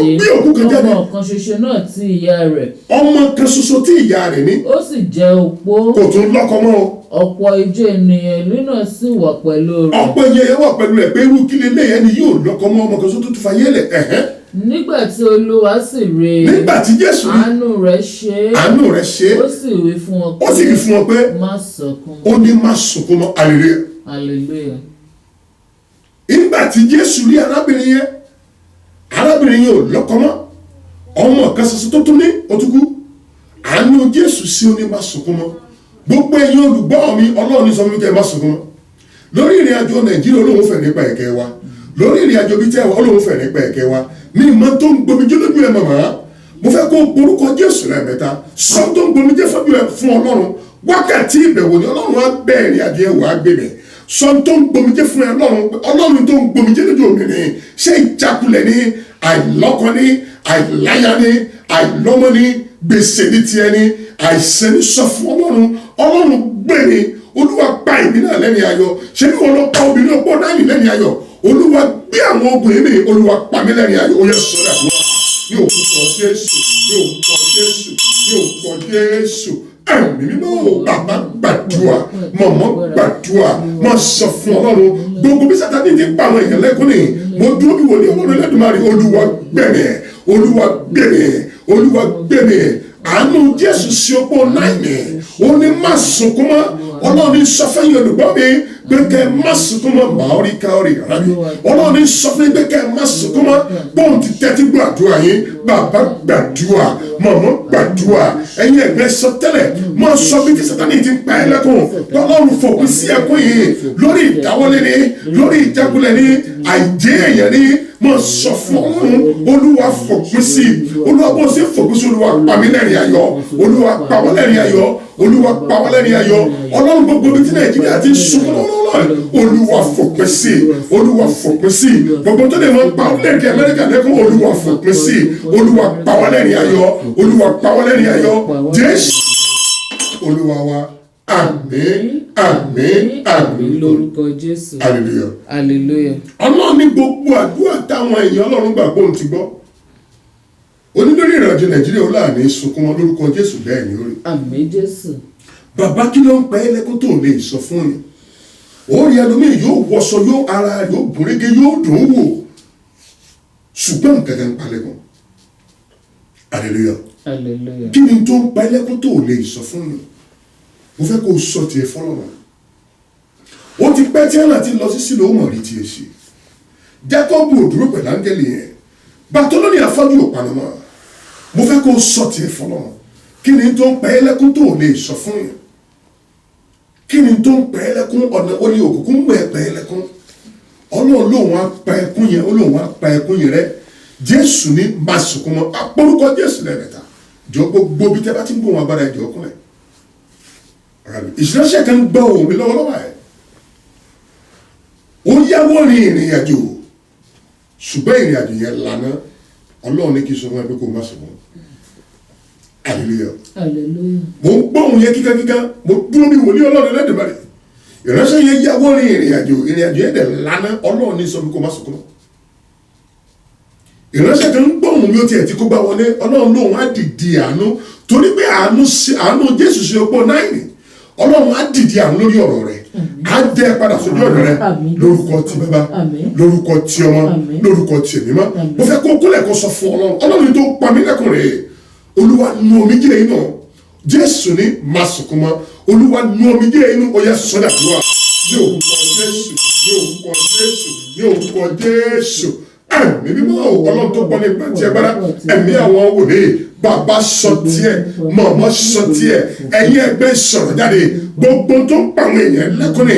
ọmọ kan ṣoṣo náà tí ìyá rẹ̀. ọmọ kan ṣoṣo tí ìyá rẹ̀ ní. ó sì jẹ́ opó. kò tún lọ́kọ mọ́ o. ọ̀pọ̀ ìjọ ènìyàn ìlú náà sì wà pẹ̀lú rẹ̀. ọ̀pọ̀ ìyẹn wà pẹ̀lú rẹ̀ pé irú kílé lẹ́yìn ẹni yóò lọ́kọ mọ́ ọmọ kan ṣoṣo tó tún fayé lẹ̀. nígbà tí Olúwa sì rí i. nígbà tí Jésù rí i. àánú rẹ̀ ṣe é. àánú rẹ̀ ṣe é. ó sì wí fún wọn pé. ó sì wí fún wọn pé. má sọkún mọ́. ó ní má sunkún mọ́ hallelujah. hallelujah. nígbà tí Jésù rí arábìnrin yẹn ò lọ́kọ mọ́ ọmọ kan ṣoṣo tó tún ní ó tún kú àánú Jésù sí ó ní má sunkún mọ́ gbogbo ẹ̀yin olùgbọ́ mi Ọlọ́run ní sọ fún mi kẹ́ ẹ má sunkún mọ́ lórí ìrìn àjò Nàìjíríà Olóhùn fẹ̀ nípa ẹ̀kẹ́ wa lórí ìrìn àjò bíi tẹ́ Olóhùn fẹ̀ nípa ẹ̀kẹ́ wa ní ìmọ̀ tó ń gbomijé lójú ẹ̀ màmá mo fẹ́ kó porúkọ Jésù lẹ́ẹ̀mẹ́ta sọ tó ń gbomijé fún Ọlọ́run wákàtí ìbẹ̀wò ni Ọlọ́run á bẹ̀ ìrìn àjò ẹ̀ wà á gbé bẹ̀ sọ tó ń gbomijé fún Ọlọ́run tó ń gbomijé lójú òmìnir ṣé ìjákulẹ̀ ní àìlọ́kọ ní àìláyà ní àìlọ́mọ ní gbèsè ní tiẹ̀ ní àìsàn ní sọ fún Ọlọ́run gbèrè Olúwa pa èmi náà lẹ́ni ayọ̀ ṣé bí wọn lọ pa obìnrin ọgbọ́n náà yìí lẹ́ni ayọ̀ Olúwa gbé àwọn obìnrin mi Olúwa pa mí lẹ́ni ayọ̀ ó yẹ sọ́dà wá ní òkúkọ Jésù ní òkúkọ Jésù ní òkúkọ Jésù ẹ̀mí mímọ́ bàbá gbàdúrà mọ̀mọ́ gbàdúrà mọ̀ sọ fún Ọlọ́run gbogbo bí Sátánì ti pa àwọn èèyàn lẹ́kùn ni mo dúró bí wòlíì Ọlọ́run Ẹlẹ́dùmarè Olúwa gbẹ̀mẹ̀ Olúwa gbẹ̀mẹ̀ Olúwa gbẹ̀mẹ̀ àánú Jésù sí opó Náínì ó ní má sunkún mọ́ Ọlọ́run sọ fún yín olùgbọ́ mi pé kẹ́ ẹ má sunkún mọ́ màórí káórí rábì Ọlọ́run sọ fún yín pé kẹ́ ẹ má sunkún mọ́ bóun ti tẹ́tí gbàdúrà yín bàbá gbàdúrà mọ̀mọ́ gbàdúrà ẹ̀yin ẹ̀gbẹ́ sọ tẹ́lẹ̀ mọ́ sọ bí tí Sátánì ti ń pa ẹ́ lẹ́kùn Ọlọ́run fòpin sí ẹkún yìí lórí ìdáwọ́lé ni lórí ìjákulẹ̀ ni àìjẹ́ èèyàn ni mọ́ sọ fún Ọlọ́run Olúwa fòpin sí Olúwa bó ṣe fòpin sí Olúwa pa mí lẹ́rìn ayọ̀ Olúwa pa wọ́n lẹ́rìn ayọ̀ Olúwa pa wọ́n lẹ́rìn ayọ̀ Ọlọ́run gbogbo bí tí Nàìjíríà ti sunkún lọ́wọ́lọ́wọ́ Olúwa fòpin sí Olúwa fòpin sí gbogbo tó lè mọ pa orílẹ̀-èdè Amẹ́ríkà lẹ́kùn Olúwa fòpin sí Olúwa pa wọ́n lẹ́rìn ayọ̀ Olúwa pa wọ́n lẹ́rìn ayọ̀ Jésù Olúwa wa àmín àmín àmín lórúkọ Jésù hallelujah hallelujah. Ọlọ́run ní gbogbo àdúrà táwọn èèyàn Ọlọ́run gbà gbóhùn ti gbọ́ onídórí ìrìnàjò Nàìjíríà ó láàánú sunkún wọn lórúkọ Jésù bẹ́ẹ̀ ni ó rí. àmín Jésù. bàbá kí ló ń pa ẹ́ lẹ́kún tó lè sọ fún yín ó rí ẹlòmíì yóò wọṣọ yóò ara yóò gúnrégé yóò dùn ún wò ṣùgbọ́n nǹkan kan ń pa lẹ́kún hallelujah hallelujah. kí ni tó ń pa ẹ́ lẹ́kún tó lè sọ fún yín mo fẹ́ kó o sọ tiẹ̀ fọlọ́run ó ti pẹ́ tí ẹ̀nà ti lọ sí sílò ó mọ̀ rí tiẹ̀ ṣe Jákọ́bù ò dúró pẹ̀lú áńgẹ́lì yẹn Bàtólónì afọ́jú ò panamọ́ mo fẹ́ kó o sọ tiẹ̀ fọlọ́run kí ni tó ń pa ẹ́ lẹ́kún tó lè sọ fún yín kí ni tó ń pa ẹ́ lẹ́kún ọ̀nà ó ní òkùnkùn mú ẹ̀ pa ẹ́ lẹ́kún Ọlọ́run lòun á pa ẹkún yẹn ó lòun á pa ẹkún yẹn rẹ́ Jésù ní má sunkún mọ́ àpòrúkọ Jésù lẹ́ẹ̀mẹ́ta jọ gbogbo bí tẹ́ bá ti ń gbóhùn agbára ẹ̀jọ̀ ọkùnrin ìṣiráṣẹ́ kan gbọ́ ohùn mi lọ́wọ́lọ́wọ́ ẹ̀ ó yáwó rin ìrìn àjò ṣùgbọ́n ìrìn àjò yẹn lànà Ọlọ́run ní kí n sọ fún ẹ pé kó má sunkún. Hallelujah. Hallelujah. Mo ń gbọ́ òun yẹn kíkankíkan, mo dúró bí wòlíì Ọlọ́run lẹ́dẹ̀bàrẹ̀. Ìránṣẹ́ yẹn yáwó rin ìrìnàjò yẹn dẹ̀ lánà. Ọlọ́run ní sọ fún kó má sunkún. Ìránṣẹ́ kan ń gbọ́ òun bí ó tiẹ̀ tí kó bá wọlé. Ọlọ́run lóun á dìde àánú torí pé àánú Jésù ṣe opó náírì. Ọlọ́run á dìde àánú lórí ọ̀rọ̀ rẹ̀. Á dẹ́ padà sójú ọ̀dọ̀ rẹ̀ lórúkọ ti bàbá, lórúkọ ti ọmọ, lórúkọ ti ẹ̀mí mọ́. Mo fẹ́ kó kúlẹ̀ kó sọ fún Ọlọ́run. Ọlọ́run tó pa mí lẹ́kùn rẹ̀. Olúwa nu omijé inú. Jésù ní má sunkún mọ́. Olúwa nu omijé inú. Ó yá sọ́dà tó wà. Ní orúkọ Jésù, ní orúkọ Jésù, ní orúkọ Jésù. Ẹ̀mí mímọ́ Ọlọ́run tó pọ̀ nípa ti agbára. Ẹ̀mí àwọn wòlíì. Bàbá sọ tiẹ̀, màmá sọ tiẹ̀, ẹ̀yin ẹgbẹ́ sọ̀rọ̀ jáde. Gbogbo tó ń pa àwọn èèyàn lẹ́kùn ni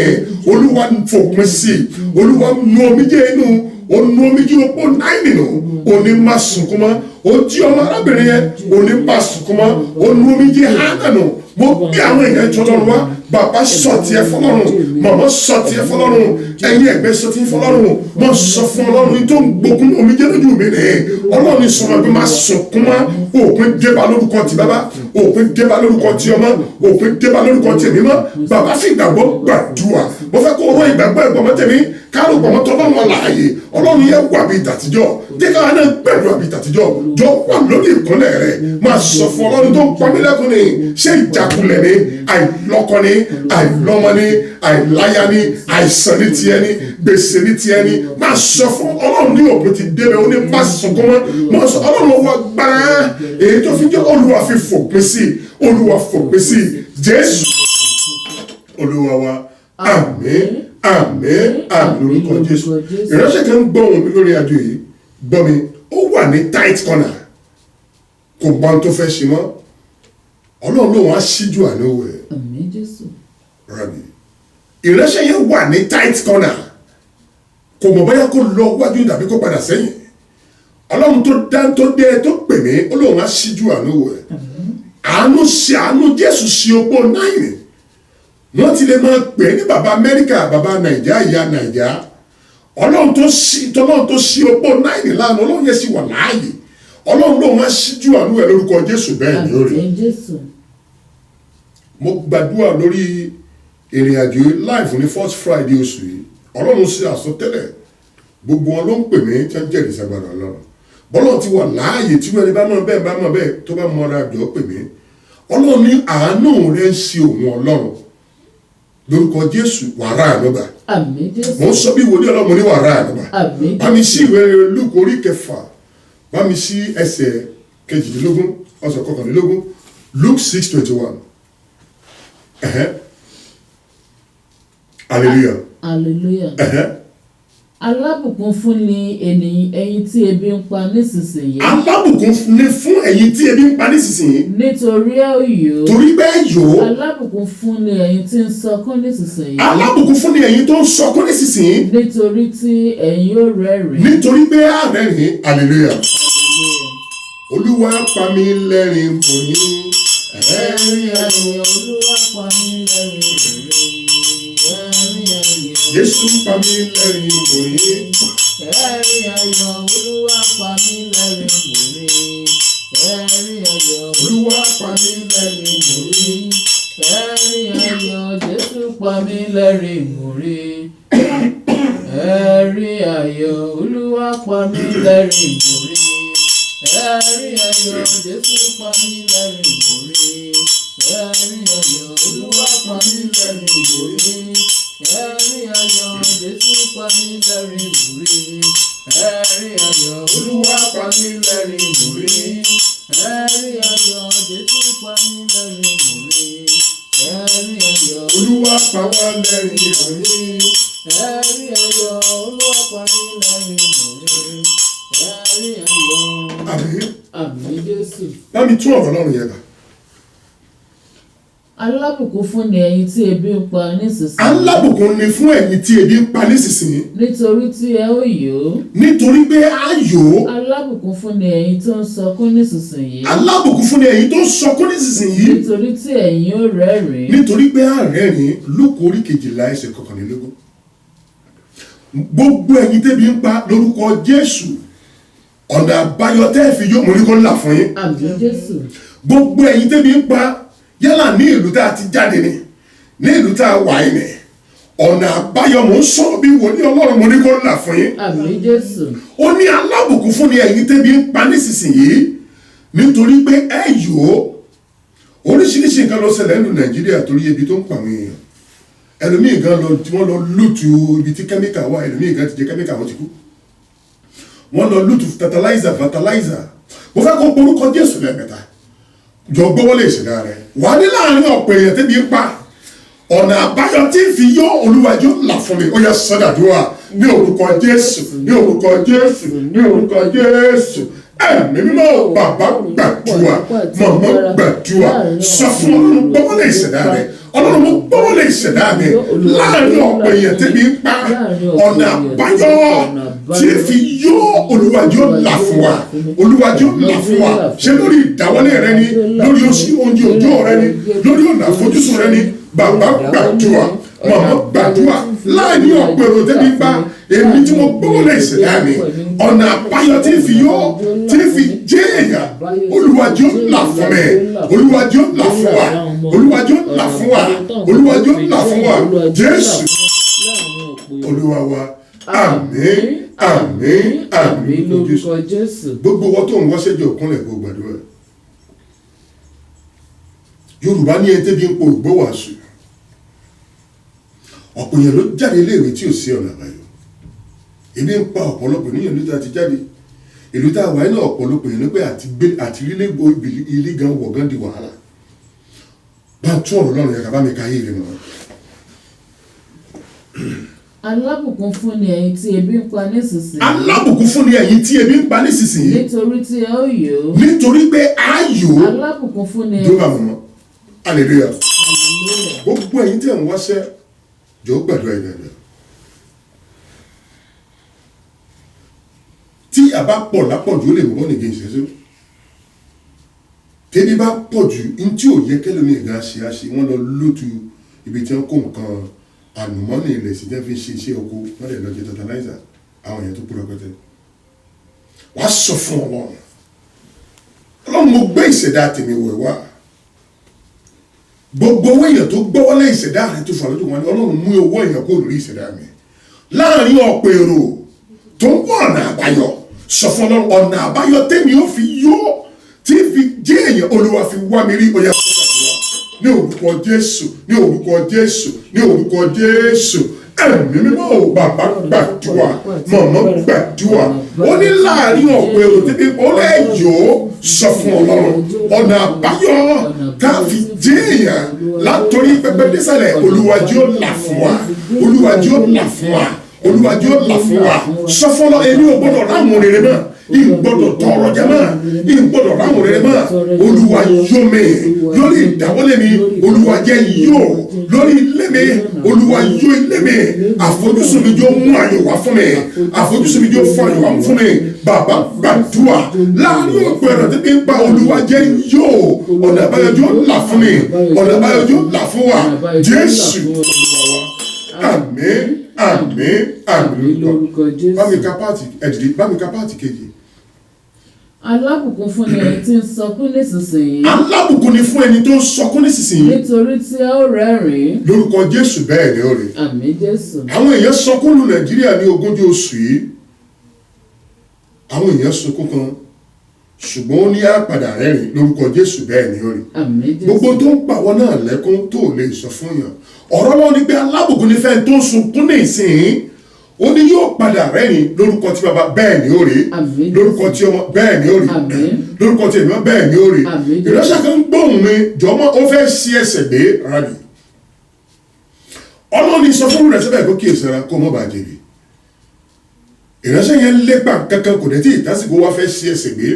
Olúwa fòpin sí i. Olúwa nu omijé inú. Ó nu omijé opó náírì nù. Ó ní má sunkún mọ́. Ó jí ọmọ arábìnrin yẹn. Ó ní má sunkún mọ́. Ó nu omijé hánà nù. Mo bí àwọn èèyàn tó lọ́rùn wá. Bàbá sọ tiẹ̀ fọlọ́run. Màmá sọ tiẹ̀ fọlọ́run. Ẹ̀yin ẹgbẹ́ sọ tiẹ̀ fọlọ́run. Mo sọ fún Ọlọ́run tó ń gbógun omijé lójú mi nìyẹn. Ọlọ́run sọ ma pé má sunkún mọ́. Òpin débà lórúkọ ti bàbá. Òpin débà lórúkọ ti ọmọ. Òpin débà lórúkọ ti ẹ̀mí mọ́. Bàbá fi ìgbàgbọ́ gbàdúrà. Mo fẹ́ kó rọ ìgbàgbọ́ ẹ̀gbọ́n tẹ̀mí. Kárò pọ̀ mọ́tọ́ bá wọn láàyè. Ọlọ́run yẹn wà bí tàtijọ́. Jẹ́ ká náà gbẹ̀rù àbí tàtijọ́. Jọ wà lórí ìkúnlẹ̀ rẹ̀. Máa sọ fún Ọlọ́run tó ń pa mí lẹ́kùn ni. Ṣé ìjákulẹ̀ ni? Àìlọ́kọ ni? Àìlọ́mọ ni? Àìláyà ni? Àìsàn ní tiẹ̀ ni? Gbèsè ní tiẹ̀ ni? Máa sọ fún Ọlọ́run ní òpin ti débẹ̀. Ó ní má sunkún mọ́. Máa sọ Ọlọ́run wọ gbára. Èyí tó fi jẹ́ Olúwa fi fòpin sí. Olúwa fòpin sí. Jésù Olúwa wa. Àmín. Àmín. Àmín lórúkọ Jésù. Ìránṣẹ́ kan ń gbọ́ ohùn mi lórí àjò yìí. Gbọ́ mi, ó wà ní tight corner. Kò gbọ́ ohun tó fẹ́ ṣe mọ́. Ọlọ́run lòun á ṣíjú àánú wẹ̀. Àmín Jésù. Rábì. Ìránṣẹ́ yẹn wà ní tight corner. Kò mọ̀ bóyá kó lọ wájú tàbí kó padà sẹ́yìn. Ọlọ́run tó dé tó pè mí, ó lòun á ṣíjú àánú wẹ̀. Àánú Jésù ṣe opó náírì. Wọ́n ti lè máa pè ní bàbá Amẹ́ríkà, bàbá Nàìjíríà, ìyá Nàìjíríà. Ọlọ́run tó ṣí opó náírì lánàá, Ọlọ́run yẹn sì wà láàyè. Ọlọ́run ló máa ṣíjú àánú ẹ̀ lórúkọ Jésù bẹ́ẹ̀ ni ó rí. Mo gbàdúrà lórí ìrìn àjò live ní first Friday oṣù yìí. Ọlọ́run ṣe àsọtẹ́lẹ̀. Gbogbo wọn ló ń pè mí tí wọ́n jẹ́rìí sagbára Ọlọ́run. Bọ́lọ́run ti wà láàyè tí wọ́n bá mọ̀ bẹ́ẹ̀ tó bá mọ́ra àjọ pè mí. Ọlọ́run ní àánú rẹ̀ ń ṣe òun Ọlọ́run. Lórúkọ Jésù wàrà ànúbà. Àmín Jésù. Mo ń sọ bí wòlíì Ọlọ́run ní wàrà ànúbà. Àmín. Bá mi sí ìwé Lúùkù orí 6. Bá mi sí ẹsẹ̀ 22 ọsẹ̀ 21. Luke 6:21. Hallelujah. Hallelujah. Alábùkún fún ni ẹ̀yin tí ebi ń pa nísinsìnyí. Alábùkún ni fún ẹ̀yin tí ebi ń pa nísinsìnyí. Nítorí ẹ ó yó. Torí bẹ́ẹ̀ yó. Alábùkún fún ni ẹ̀yin tí ń sọkún nísinsìnyí. Alábùkún fún ni ẹ̀yin tó ń sọkún nísinsìnyí. Nítorí tí ẹ̀yin ó rẹ́rìn. Nítorí pé á rẹ́rìn. Hallelujah. Olúwa pa mí lẹ́rìn mo ní. Ẹ̀rín ayọ̀ Olúwa pa mí lẹ́rìn mo ní. Jésù pa mí lẹ́rìn mo ní. Ẹ̀rín ayọ̀ Olúwa pa mí lẹ́rìn mo ní. Ẹ̀rín ayọ̀ Olúwa pa mí lẹ́rìn mo ní. Ẹ̀rín ayọ̀ Jésù pa mí lẹ́rìn mo ní. Ẹ̀rín ayọ̀ Olúwa pa mí lẹ́rìn mo ní. Ẹ̀rín ayọ̀ Jésù pa mí lẹ́rìn mo ní. Ẹ̀rín ayọ̀ Olúwa pa mí lẹ́rìn mo ní. Ẹ̀rín ayọ̀ Jésù pa mí lẹ́rìn mo ní. Ẹ̀rín ayọ̀ Olúwa pa mí lẹ́rìn mo ní. Ẹ̀rín ayọ̀ Jésù pa mí lẹ́rìn mo ní. Ẹ̀rín ayọ̀ Olúwa pa wá lẹ́rìn mo ní. Ẹ̀rín ayọ̀ Olúwa pa mí lẹ́rìn mo ní. Ẹ̀rín ayọ̀. Àmín. Àmín Jésù. Bá mi tún ọ̀rọ̀ Ọlọ́run yẹn kà. Alábùkún fún ni ẹ̀yin tí ebi ń pa nísinsìnyí. Alábùkún ni fún ẹ̀yin tí ebi ń pa nísinsìnyí. Nítorí tí ẹ ó yó. Nítorí pé á yó. Alábùkún fún ni ẹ̀yin tó ń sọkún nísinsìnyí. Alábùkún fún ni ẹ̀yin tó ń sọkún nísinsìnyí. Nítorí tí ẹ̀yin ó rẹ́rìn. Nítorí pé á rẹ́rìn. Lúùkù orí 12 ẹsẹ̀ 21. Gbogbo ẹ̀yin tẹ́bi ń pa lórúkọ Jésù. ọ̀nà àbáyọ tẹ́ fi yó mo ní kó là fún yín. Àmín Jésù. Gbogbo ẹ̀yin tẹ́bi ń pa yálà ní ìlú tá a ti jáde ni ní ìlú tá a wà yìí ni ọ̀nà àbáyọ mò ń sọ̀rọ̀ bí wòlíì Ọlọ́run mo ní kó là fún yín. Àmín Jésù. Ó ní alábùkún fún ni ẹ̀yin tẹ́bi ń pa nísinsìnyí nítorí pé ẹ yòó oríṣiríṣi nǹkan ló ṣẹlẹ̀ nínú Nàìjíríà torí ebi tó ń pa àwọn èèyàn. Ẹlòmíì gan lọ tí wọ́n lọ lùtù ibi tí kẹ́míkà wà, ẹlòmíì gan ti jẹ kẹ́míkà wọn ti kú. Wọ́n lọ lùtù fertilizer. Mo fẹ́ kó porúkọ Jésù lẹ́ẹ̀mẹ́ta. Jọ gbọ́wọ́lé ìṣẹ̀dá rẹ̀. Wà ní láàrin ọ̀pọ̀ èèyàn tẹ́bi ń pa. Ọ̀nà àbáyọ tí ń fi yọ olúwàjò là fún mi. Ó yá sọ́dàdúrà ní orúkọ Jésù, ní orúkọ Jésù, ní orúkọ Jésù. Ẹ̀mí mímọ́ bàbá gbàdúrà, màmá gbàdúrà, sọ fún Ọlọ́run gbọ́wọ́lé ìṣẹ̀dá rẹ̀. Ọlọ́run mo gbọ́wọ́lé ìṣẹ̀dá mi láàrin ọ̀pọ̀ èèyàn tẹ́bi ń pa. Ọ̀nà àbáyọ tí ń fi yọ olúwàjò là fún wa, olúwàjò là fún wa. Ṣé lórí ìdáwọ́lé rẹ ni, lórí oúnjẹ òjò rẹ ni, lórí ọ̀nà àfojúsùn rẹ ni, bàbá gbàdúrà, màmá gbàdúrà láàrin ọ̀pọ̀ èrò tẹ́bi ń pa. Èmi tí mo gbọ́wọ́lé ìṣẹ̀dá mi, ọ̀nà àbáyọ tí ń fi yọ, tí ń fi jẹ́ èèyàn, olúwàjò là fún mi, olúwàjò là fún wa, olúwàjò là fún wa, olúwàjò là fún wa. Jésù olúwa wa. Àmín, àmín, àmín lórúkọ Jésù. Gbogbo wọn tó ń wọ́ṣẹ́ jẹ́ òkúnlẹ̀ kó gbàdúrà. Yorùbá ní ẹni tẹ́bi ń po ìgbówàásù. Ọ̀pọ̀ èèyàn ló jáde iléèwé tí ò sí ọ̀nà àbáyọ. Ebi ń pa ọ̀pọ̀lọpọ̀ ní ìlú tá a ti jáde. Ìlú tá a wà ní ọ̀pọ̀lọpọ̀ èèyàn pé àti rílé ilé gan wọ̀ gan di wàhálà. Bá a tún ọ̀rọ̀ lọ́rùn yẹn ká bá mi ka ayé rẹ̀ mọ́. Alábùkún fún ni ẹ̀yin tí ebi ń pa nísinsìnyí. Alábùkún fún ni ẹ̀yin tí ebi ń pa nísinsìnyí. Nítorí tí ẹ ó yó. Nítorí pé a yó. Alábùkún fún ni Jọba mọ́. Hallelujah. Gbogbo ẹ̀yin tí ẹ̀ ń wáṣẹ́ jọ gbàdúrà ìdàgbà. Tí a bá pọ̀ lápọ̀jù ó lè mọ́ nìgbè ìṣẹ́sọ́. Tẹ́bí bá pọ̀ jù ní tí ò yẹ kẹ́lómi ìgbà ṣe wọ́n lọ lótu ibi tí wọ́n kó nǹkan ànùmọ́nì ilẹ̀ sí jẹ́ fi ṣe iṣẹ́ oko wọ́n lè lọ jẹ fertilizer àwọn èèyàn tó kú rẹpẹtẹ. Wàá sọ fún Ọlọ́run. Ọlọ́run mo gbé ìṣẹ̀dá tèmi wẹ̀ wá. Gbogbo owó èèyàn tó gbọ́wọ́lé ìṣẹ̀dá rẹ̀ tó fà lójú wọn ni Ọlọ́run mú owó èèyàn kó lórí ìṣẹ̀dá mi. Láàárín ọ̀pọ̀ èrò tó ń wọ ọ̀nà àbáyọ sọ fún Ọlọ́run ọ̀nà àbáyọ tèmi ó fi yó tí fi jẹ́ èèyàn Olúwa fi wá mi rí oyà ní orúkọ Jésù, ní orúkọ Jésù, ní orúkọ Jésù. Ẹ̀mí mímọ́ ò bàbá gbàdúrà, màmá gbàdúrà. Ó ní láàárín ọ̀pọ̀ èrò títí ó lẹ́yọ̀ sọ fún Ọlọ́run ọ̀nà àbáyọ tá a fi jẹ́ èèyàn látòrí pẹpẹ désàlẹ̀ Olúwa jọ̀ọ́ là fún wa, Olúwa jọ̀ọ́ là fún wa, Olúwa jọ̀ọ́ là fún wa. Sọ fún Ọlọ́run èmi ò gbọ́dọ̀ ráwọn rere náà. Ìgbọ́dọ̀ tọrọ jẹ mọ́, ìgbọ́dọ̀ ráwọn rere mọ́. Olúwa yó mi lórí ìdáwọ́lé mi, Olúwa jẹ́ yó lórí ilé mi, Olúwa yó ilé mi. Àfojúsùn mi jọ mú ayọ̀ wá fún mi, àfojúsùn mi jọ fún ayọ̀ wá fún mi. Bàbá gbàdúrà láàrin ọ̀pọ̀ ẹ̀rọ tí mi ń pa Olúwa jẹ́ yó. Ọ̀nà àbáyọ jọ là fún mi, ọ̀nà àbáyọ jọ là fún wa. Jésù Olúwa wa. Àmín, àmín, àmín lórúkọ Jésù. Bá mi ka páàtì ẹ̀dìdì, bá mi ka páàtì kejì. Alábùkún fún ni ẹni tí ń sọkún nísinsìnyí. Alábùkún ni fún ẹni tó ń sọkún nísinsìnyí. Nítorí tí ẹ ó rẹ́rìn-ín. Lórúkọ Jésù bẹ́ẹ̀ ni ó rí. Àmín Jésù. Àwọn èèyàn sọkún lu Nàìjíríà ní ogúnjọ́ oṣù yìí. Àwọn èèyàn sunkún kan ṣùgbọ́n ó ní àpàdà rẹ́rìn lórúkọ Jésù bẹ́ẹ̀ ni ó rí. Àmín Jésù. Gbogbo tó ń pàwọ́ náà lẹ́kún tó lè sọ fún yàn. Ọ̀rọ̀ lọ́wọ́ ni pé alábùkún ni fẹ́ẹ́ tó ń sunkún ní ìsìn. Ó ní yóò padà rẹ́rìn lórúkọ tí bàbá bẹ́ẹ̀ ni ó rí. Lórúkọ tí ọmọ bẹ́ẹ̀ ni ó rí. Lórúkọ tí èmi bẹ́ẹ̀ ni ó rí. Ìránṣẹ́ kan gbóhùn mi jọmọ́ ó fẹ́ ṣí ẹsẹ̀ gbé rárá. Ọlọ́run sọ fún rẹ̀ síbẹ̀ kó kíyèsára kó mọ́ bàjẹ́ bí. Ìránṣẹ́ yẹn lépa kankan kò dé tí ìtàsíkò wá fẹ́ ṣí ẹsẹ̀ gbé.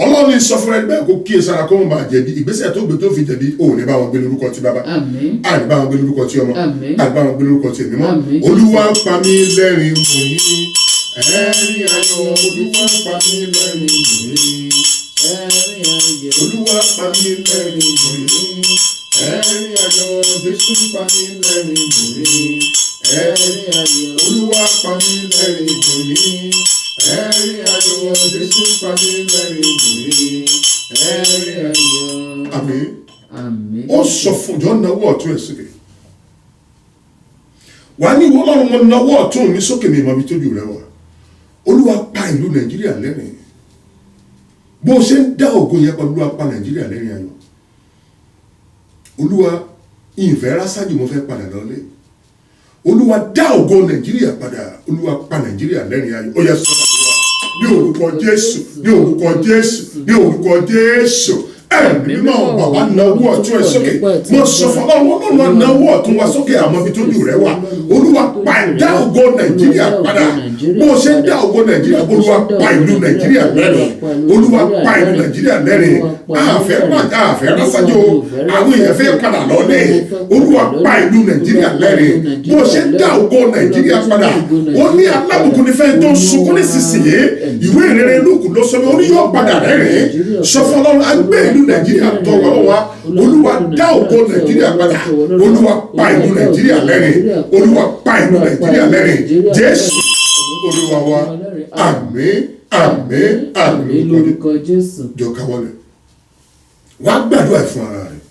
Ọlọ́run sọ fún rẹ̀ bẹ́ẹ̀ kó kíyèsára kó mọ́ bàjẹ́ bí. Ìgbésẹ̀ tó gbé tó fi jẹ̀bi òun ní bá wọn gbé lórúkọ tí bàbá. Àní bá wọn gbé lórúkọ tí ọmọ. Àní bá wọn gbé lórúkọ tí èmi mọ́. Olúwa pa mí lẹ́rìn mò ní. Ẹ̀rín ayọ̀ Olúwa pa mí lẹ́rìn mò ní. Ẹ̀rín ayọ̀ Olúwa pa mí lẹ́rìn mò ní. Ẹ̀rín ayọ̀ Jésù pa mí lẹ́rìn mò ní. Ẹ̀rín ayọ̀ Olúwa pa mí lẹ́rìn mò ní. ẹ̀rín ayọ̀ Jésù pa mí lẹ́rìn ìgbòrí, ẹ̀rín ayọ̀. Àmín. Àmín. Ó sọ fún jọ náwó ọ̀tún ẹ̀ sókè. Wà ní ìwọ Ọlọ́run mo náwó ọ̀tún mi sókè mi ìmọ̀ mi tójú rẹ wà. Olúwa pa ìlú Nàìjíríà lẹ́rìn. Bó ṣe ń dá ògo yẹn pẹ̀lú Olúwa pa Nàìjíríà lẹ́rìn ayọ̀. Olúwa ìfẹ́ rásájì mo fẹ́ padà lọ́lé. Olúwa dá ògo Nàìjíríà padà. Olúwa pa Nàìjíríà lẹ́rìn ayọ̀. Ó yẹ sọ́dọ̀ àdúrà ní orúkọ Jésù, ní orúkọ Jésù, ní orúkọ Jésù. Ẹ̀mí mímọ́ bàbá náwó ọ̀tún ẹ̀ sókè. Mo sọ fún Ọlọ́run náwó ọ̀tún wa sókè àmọ́ ibi tójú rẹ wà. Olúwa pa dá ògo Nàìjíríà padà. Bó o ṣe ń dá ògo Nàìjíríà, Olúwa pa ìlú Nàìjíríà lẹ́rìn. Olúwa pa ìlú Nàìjíríà lẹ́rìn. Àfẹ́ rásájò àwọn èèyàn fẹ́ padà lọ́lé. Olúwa pa ìlú Nàìjíríà lẹ́rìn. Bó o ṣe ń dá ògo Nàìjíríà padà. Ó ní alábùkún ní fẹ́ tó ń sunkún nísinsìnyí. Ìwé ìrere Lúùkù ló sọ pé ó ní yóò padà rẹ́rìn. Sọ fún Ọlọ́run agbé ìlú Nàìjíríà tọwọ́ wa. Olúwa dá ògo Nàìjíríà padà. Olúwa pa ìlú Nàìjíríà lẹ́rìn. Olúwa pa ìlú Nàìjíríà lẹ́rìn. Jésù Olúwa wa. Àmín, àmín, àmín lórúkọ Jésù. Jọ káwọ́lẹ̀. Wá gbàdúrà fún ara rẹ̀.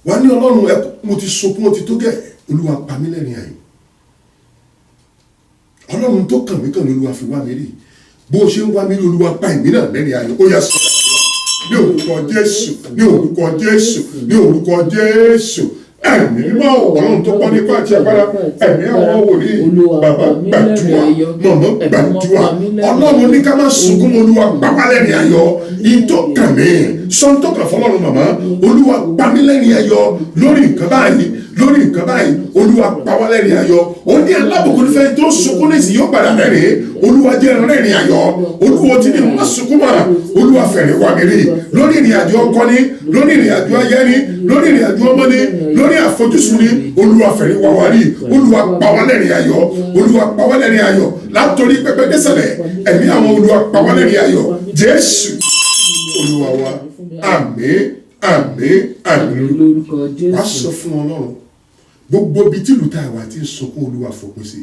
Wá ní Ọlọ́run mo ti sunkún, mo ti tó gẹ̀. Olúwa pa mí lẹ́rìn ayọ̀. Ọlọ́run tó kàn mí kàn ní Olúwa fi wá mi rí. Bó o ṣe ń wá mi rí, Olúwa pa ìmí náà lẹ́rìn ayọ̀. Ó yá sọ́dọ̀ ní orúkọ Jésù, ní orúkọ Jésù, ní orúkọ Jésù. Ẹ̀mí mímọ́ Ọlọ́run tó pọ̀ nípa àti agbára. Ẹ̀mí àwọn wòlíì, bàbá gbàdúrà, mọ̀mọ́ gbàdúrà. Ọlọ́run ní ká má sunkún, Olúwa pa wá lẹ́rìn ayọ̀. Ìtò kàn mí, sọ́ńtò kàn fọlọ́run màmá. Olúwa pa mí lẹ́rìn ayọ̀ lórí nǹkan báyìí, lórí nǹkan báyìí. Olúwa pa wá lẹ́rìn ayọ̀. Ó ní alábùkún nífẹ̀ẹ́ tó sunkún nísìnyí yóò padà rẹ́rìn. Olúwa jẹ́ rẹ́rìn ayọ̀. Olúwa ti ní má sunkún mọ́. Olúwa fẹ̀rẹ̀ wá mi rí. Lórí ìrìn àjò ọkọ ni, lórí ìrìn àjò ayé ni, lórí ìrìn àjò ọmọ ni, lórí àfojúsùn ni. Olúwa fẹ̀rẹ̀ wá wá rí. Olúwa pa wá lẹ́rìn ayọ̀. Olúwa pa wá lẹ́rìn ayọ̀. Látòrí pẹpẹ dẹ́sẹ̀lẹ̀, ẹ̀mí àwọn Olúwa pa wá lẹ́rìn ayọ̀. Jésù Olúwa wa. Àmín, àmín, àmín. Lórúkọ Jésù. Wá sọ fún Ọlọ́run gbogbo ibi tí ìlú tá a wà tí ń sunkún, Olúwa fòpin sí.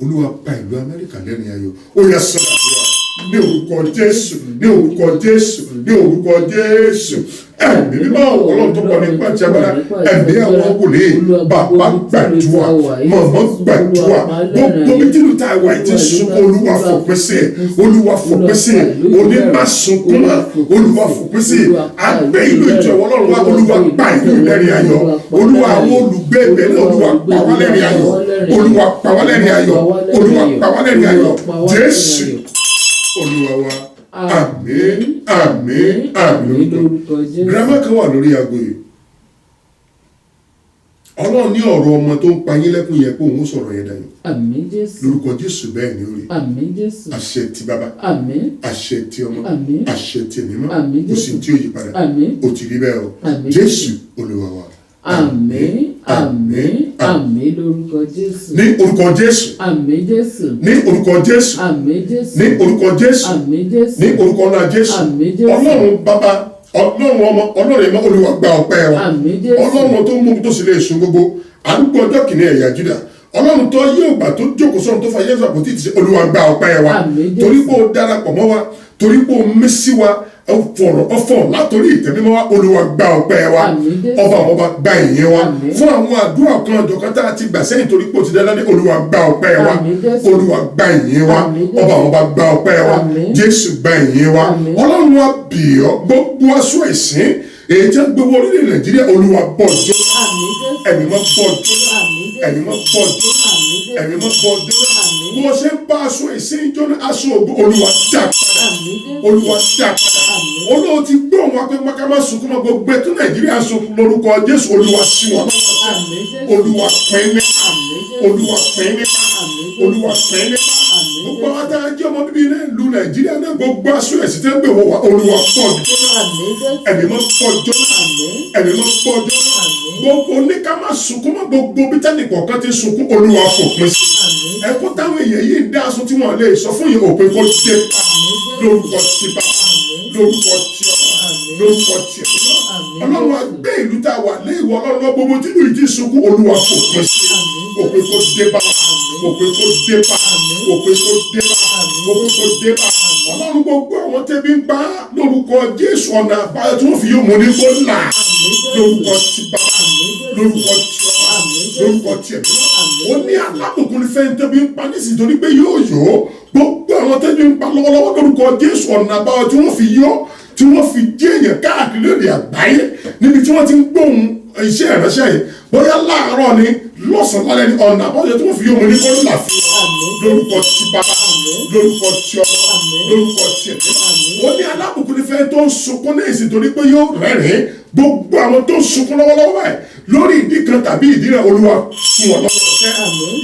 Olúwa pa ìlú Amẹ́ríkà lẹ́rìn ayọ̀. Ó yá sọ́dọ̀ àdúrà ní orúkọ Jésù, ní orúkọ Jésù, ní orúkọ Jésù. Ẹ̀mí mímọ́ Ọlọ́run tó pọ̀ nípa ti agbára. Ẹ̀mí àwọn wòlíì, bàbá gbàdúrà, mọ̀mọ́ gbàdúrà. Gbogbo ibi tí ìlú tá a wà tí ń sunkún, Olúwa fòpin sí. Olúwa fòpin sí. Òní má sunkún mọ́. Olúwa fòpin sí. Àgbẹ̀ ìlú ìjọwọ́ Ọlọ́run wa. Olúwa pa ìlú lẹ́rìn ayọ̀. Olúwa àwọn olùgbé ibẹ̀ náà, Olúwa pa wá lẹ́rìn ayọ̀. Olúwa pa wá lẹ́rìn ayọ̀. Olúwa pa wá lẹ́rìn ayọ̀. Jésù Olúwa wa. Àmín, àmín, àmín. Gírámà kan wà lórí aago yìí. Ọlọ́run ní ọ̀rọ̀ ọmọ tó ń pa yín lẹ́kùn yẹn pé òun ó sọ̀rọ̀ yẹn dayọ̀. Àmín Jésù. Lórúkọ Jésù bẹ́ẹ̀ ni ó rí. Àmín Jésù. Àṣẹ ti bàbá. Àmín. Àṣẹ ti ọmọ. Àmín. Àṣẹ ti ẹ̀mí mọ́. Àmín Kò Jésù. sí tí ó yí padà. Àmín. Ó ti rí bẹ́ẹ̀ o. Àmín. Jésù Olúwa wa. Àmín, àmín, àmín lórúkọ Jésù. Ní orúkọ Jésù. Àmín Jésù. Ní orúkọ Jésù. Àmín Jésù. Ní orúkọ Jésù. Àmín Jésù. Ní orúkọ ńlá Jésù. Àmín Jésù. Ọlọ́run bàbá, Ọlọ́run ọmọ, Ọlọ́run ẹ̀mọ́, Olúwa gba ọpẹ́ wa. Àmín Jésù. Ọlọ́run tó mú tó sì lè sun gbogbo. Àdúgbò ọjọ́ kìíní ẹ̀yà Júdà. Ọlọ́run tó yé ògbà tó jókòó sọ́run tó fa Jésù àpótí ti ṣe, Olúwa gba ọpẹ́ wa. Àmín Jésù. Torí pé ó darapọ̀ mọ́ wa, torí pé ó mí sí wa, ọ̀fọ̀ látòrí ìtẹ̀mímọ́ wa, Olúwa gba ọpẹ́ wa. Àmín Jésù. Ọba àwọn ọba gba ìyìn wa. Àmín. Fún àwọn àdúrà kan ọ̀jọ̀kan tá a ti gbà sẹ́yìn torí pé ó ti dá ládé, Olúwa gba ọpẹ́ wa. Àmín Jésù. Olúwa gba ìyìn wa. Àmín Jésù. Ọba àwọn ọba gba ọpẹ́ wa. Àmín. Jésù gba ìyìn wa. Àmín. Ọlọ́run wa bì ọ́ gbogbo aṣọ ẹ̀sìn èyí tí wọ́n gbé wọ orílẹ̀ Nàìjíríà, Olúwa bọ̀ jó. Àmín Jésù. Ẹ̀mí mọ́ bọ̀ jó. Àmín Jésù. Ẹ̀mí mọ́ bọ̀ jó. Àmín Jésù. Ẹ̀mí mọ́ bọ̀ jó. Àmín. Bí wọ́n ṣe ń bá aṣọ ẹ̀sìn jóná, aṣọ ògo, Olúwa dá padà. Àmín Jésù. Olúwa dá padà. Àmín. Olúwa ti gbé òun wá pé ká má sunkún mọ́ gbogbo ètò Nàìjíríà sunkún lórúkọ Jésù. Olúwa sí wọn lọ́wọ́. Àmín Jésù. Olúwa pín ní. Àmín Jésù. Olúwa pín ní. Àmín Jésù. Olúwa pín ní. Àmín Gbogbo àwọn tá a jẹ́ ọmọ bíbí náà ìlú Nàìjíríà náà, gbogbo aṣọ ẹ̀sìn tẹ́ ń gbé wọ́n wá, Olúwa pọ̀ jó. Àmín Jésù. Ẹ̀mí mọ́ pọ̀ jó. Àmín. Ẹ̀mí mọ́ pọ̀ jó. Àmín. Gbogbo oníká má sunkún mọ́, gbogbo bí tẹ́lẹ̀ kọ̀ọ̀kan ti sunkún, Olúwa fòpin sí. Àmín. Ẹkún táwọn èèyàn yìí ń dá aṣọ tí wọ́n lè sọ fún yìí, òpin kó dé pa. Àmín Jésù. Lórúkọ ti bá, lórúkọ ti ọba, Àmín. lórúkọ ti ẹ̀mí. Àmín. Ọlọ́run àgbé ìlú tá a wà lé ìwọ Ọlọ́run lọ, gbogbo tí ìlú ti sunkún, Olúwa fòpin sí. Àmín. Òpin kó dé bá, òpin kó dé bá, Àmín. òpin kó dé bá. Àmín. gbogbo tó dé bá ọlọ́run gbogbo àwọn tẹ́bí ń bá lórúkọ Jésù ọ̀nà àbáyọ tí wọ́n fi yóò mú ní kó là lórúkọ ti bá lórúkọ ti ọmọ lórúkọ ti ẹ̀mí ó ní alábùkún ní fẹ́ẹ́ tẹ́bí ń pa nísìnyí torí pé yóò yó gbogbo àwọn tẹ́bí ń pa lọ́wọ́lọ́wọ́ lórúkọ Jésù ọ̀nà àbáyọ tí wọ́n fi yó tí wọ́n fi jẹ́ èèyàn káàkiri lóde àgbáyé níbi tí wọ́n ti ń gbóhùn iṣẹ́ ìránṣẹ́ yìí bóyá láàárọ̀ ni lọ́sàn-án lálẹ́ ni ọ̀nà àbáyọ tí wọ́n fi yóò mú ní kó là fún lórúkọ ti bàbá lórúkọ ti ọmọ lórúkọ ti ẹ̀mí ó ní alábùkún ní fẹ́ẹ́ tó ń sunkún ní ìsìn torí pé yóò rẹ́rìn-ín gbogbo àwọn tó ń sunkún lọ́wọ́lọ́wọ́ báyìí lórí ìdí kan tàbí ìdí rẹ̀ Olúwa fún wọn lọ́wọ́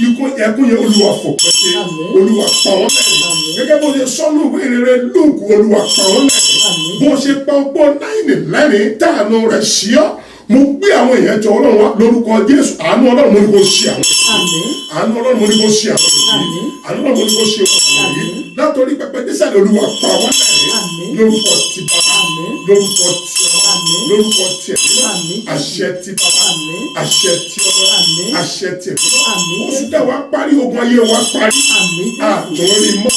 ikú ẹkún yẹn Olúwa fòpin sí Olúwa pa wọ́n lẹ́rìn gẹ́gẹ́ bó ṣe sọ́nù ìwé ìrere Lúùkù Olúwa pa wọ́n lẹ́rìn bó ṣe pa ọgbọ́n náírà lẹ́rìn táànù rẹ̀ ṣí ọ́ mo gbé àwọn èèyàn jọ Ọlọ́run wa lórúkọ Jésù àánú Ọlọ́run mo ní kó ṣe àwọn àánú Ọlọ́run mo ní kó ṣe àwọn àánú Ọlọ́run mo ní kó ṣe àwọn látọ̀rí pẹpẹ dísàlẹ̀ Olúwa pa wọ́n lẹ́rìn lórúkọ ti bàbá lórúkọ ti ọmọ lórúkọ ti ẹ̀mí àṣẹ ti bàbá àṣẹ ti ọmọ àṣẹ ti ẹ̀mí oṣù tẹ wá parí ogun ayé wa parí àtọ̀rí mọ́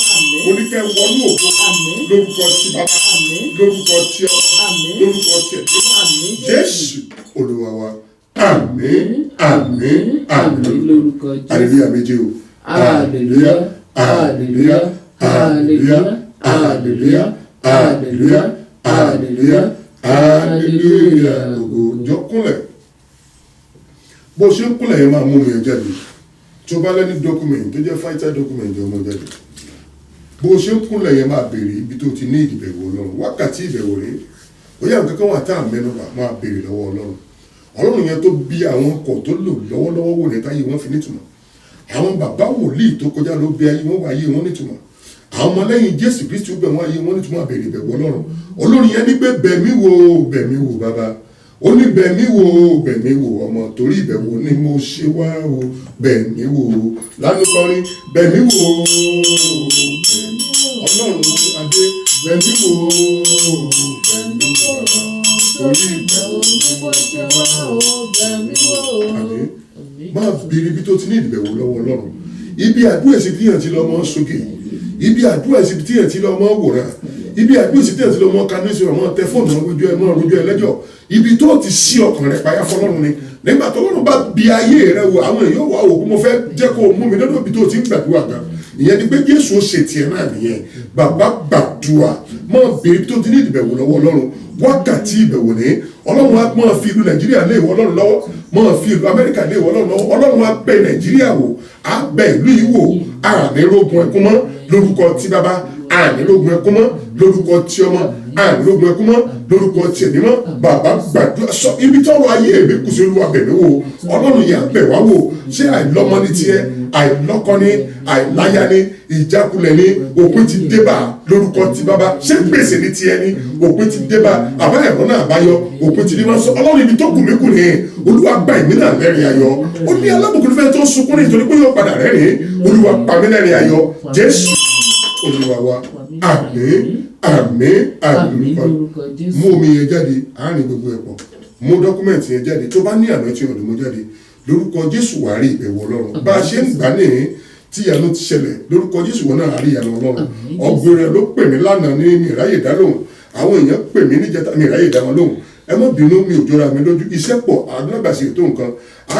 oníkẹ́ wọnú ògo lórúkọ ti bàbá lórúkọ ti ọmọ lórúkọ ti ẹ̀mí Jésù Olúwa wa àmín àmín àmín lórúkọ Jésù. Hallelujah méje o hallelujah hallelujah hallelujah hallelujah hallelujah hallelujah hallelujah ògo jọ kúnlẹ̀ bó ṣe ń kúnlẹ̀ yẹn máa mú mi yẹn jáde tó bá lẹ́ni document tó jẹ́ fighter document ọmọ jáde bó ṣe ń kúnlẹ̀ yẹn máa béèrè ibi tó ti ní ìdìbẹ̀wò Ọlọ́run wákàtí ìbẹ̀wò rèé ó yà nǹkan kan wà tá à mẹ́nuba máa béèrè lọ́wọ́ Ọlọ́run yẹn tó bí àwọn ọkọ̀ tó lò lọ́wọ́lọ́wọ́ wò ní táyé wọn fi nítumọ̀ àwọn bàbá wòlíì tó kọjá ló bí ayé wọn wáyé wọn nítumọ̀ àwọn ọmọlẹ́yìn Jésù Kristi ó bẹ̀ wọ́n ayé wọn nítumọ̀ àbèrè ìbẹ̀wò Ọlọ́run Ọlọ́run yẹn ní pé bẹ̀mí wò bàbá ó ní bẹ̀mí wò ọmọ torí ìbẹ̀wò ni mo ṣe wá o bẹ̀mí wò lánàá kọrin bẹ̀mí wò Ọlọ́run adé bẹ̀mí wò torí ìbẹ̀wò ni mo ṣe wá o bẹ̀mí wò. Máa bèrè ibi tó ti ní ìbẹ̀wò lọ́wọ́ Ọlọ́run ibi àdúrà sí tíyàn ti lọ́mọ sókè ibi àdúrà sí tíyàn ti lọ́mọ wòrán ibi àdúrà sí tíyàn ti lọ́mọ kanúsì ọmọ tẹfóònù ọgbẹ́jọ́ ẹ̀mọ́ ọ̀rọ̀jọ́ ẹlẹ́jọ́ ibi tó ti sí ọkàn rẹ̀ payá fọlọ́run ni nígbà tó lọ́run bá bi ayé rẹ̀ wò àwọn èèyàn wà wò kó mo fẹ́ jẹ́ kó mú mi lọ́dọ̀ ibi tó ti ń gbàdúrà gan ìyẹn ni pé Jésù ó ṣe tiẹ̀ náà nìyẹn bàbá gbàdúrà máa bèrè ibi tó ti ní ìbẹ̀wò lọ́wọ́ Ọlọ́run wákàtí ìbẹ̀wò ní Ọlọ́run á máa fi ìlú Nàìjíríà lé ìwọ Ọlọ́run lọ́wọ́ máa fi ìlú Amẹ́ríkà lé ìwọ Ọlọ́run lọ́wọ́ Ọlọ́run á bẹ̀ Nàìjíríà wò á bẹ̀ ìlú yìí wò ànírógun ẹkún mọ́ lórúkọ tí bàbá ànírógun ẹkún mọ́ lórúkọ tí ọmọ ànírógun ẹkún mọ́ lórúkọ tí ẹ̀mí mọ́ bàbá gbàdúrà sọ ibi tọ́rọ̀ ayé èmi kù sí Olúwa bẹ̀ mí wò Ọlọ́run yà bẹ̀ wá wò ṣé àìlọ́mọ ní tiẹ̀ àìlọ́kọ ní àìláyà ní ìjákulẹ̀ ní òpin ti débà lórúkọ tí bàbá ṣé gbèsè ní tiẹ̀ ní òpin ti débà àbá ẹ̀rọ náà báyọ òpin ti débà sọ Ọlọ́run ibi tó kù mí kù ní Olúwa gba ìmí náà lẹ́rìn ayọ̀ ó ní alábùkún fẹ́ tó sunkún ní ìtorí pé yóò padà rẹ́rìn Olúwa pa mí lẹ́rìn ayọ̀ Jésù Olúwa wa àmín àmín àmín mú omi yẹn jáde àárín gbogbo ẹ̀pọ̀ mú dọ́kúmẹ̀ntì yẹn jáde tó bá ní àná tí ọ̀dọ̀ mú jáde lórúkọ Jésù wàá rí ìbẹ̀wò Ọlọ́run bá a ṣe ń gbà ní tí ìyanu ti ṣẹlẹ̀ lórúkọ Jésù wọn náà rí ìyanu Ọlọ́run ọgbìn rẹ ló pè mí lánàá ní mi ìráyè dá lóhùn àwọn èèyàn pè mí níjẹta mi ìráyè dá wọn lóhùn ẹ má bínú mi ò jọra mi lójú iṣẹ́ pọ̀ alágbàṣe tó nǹkan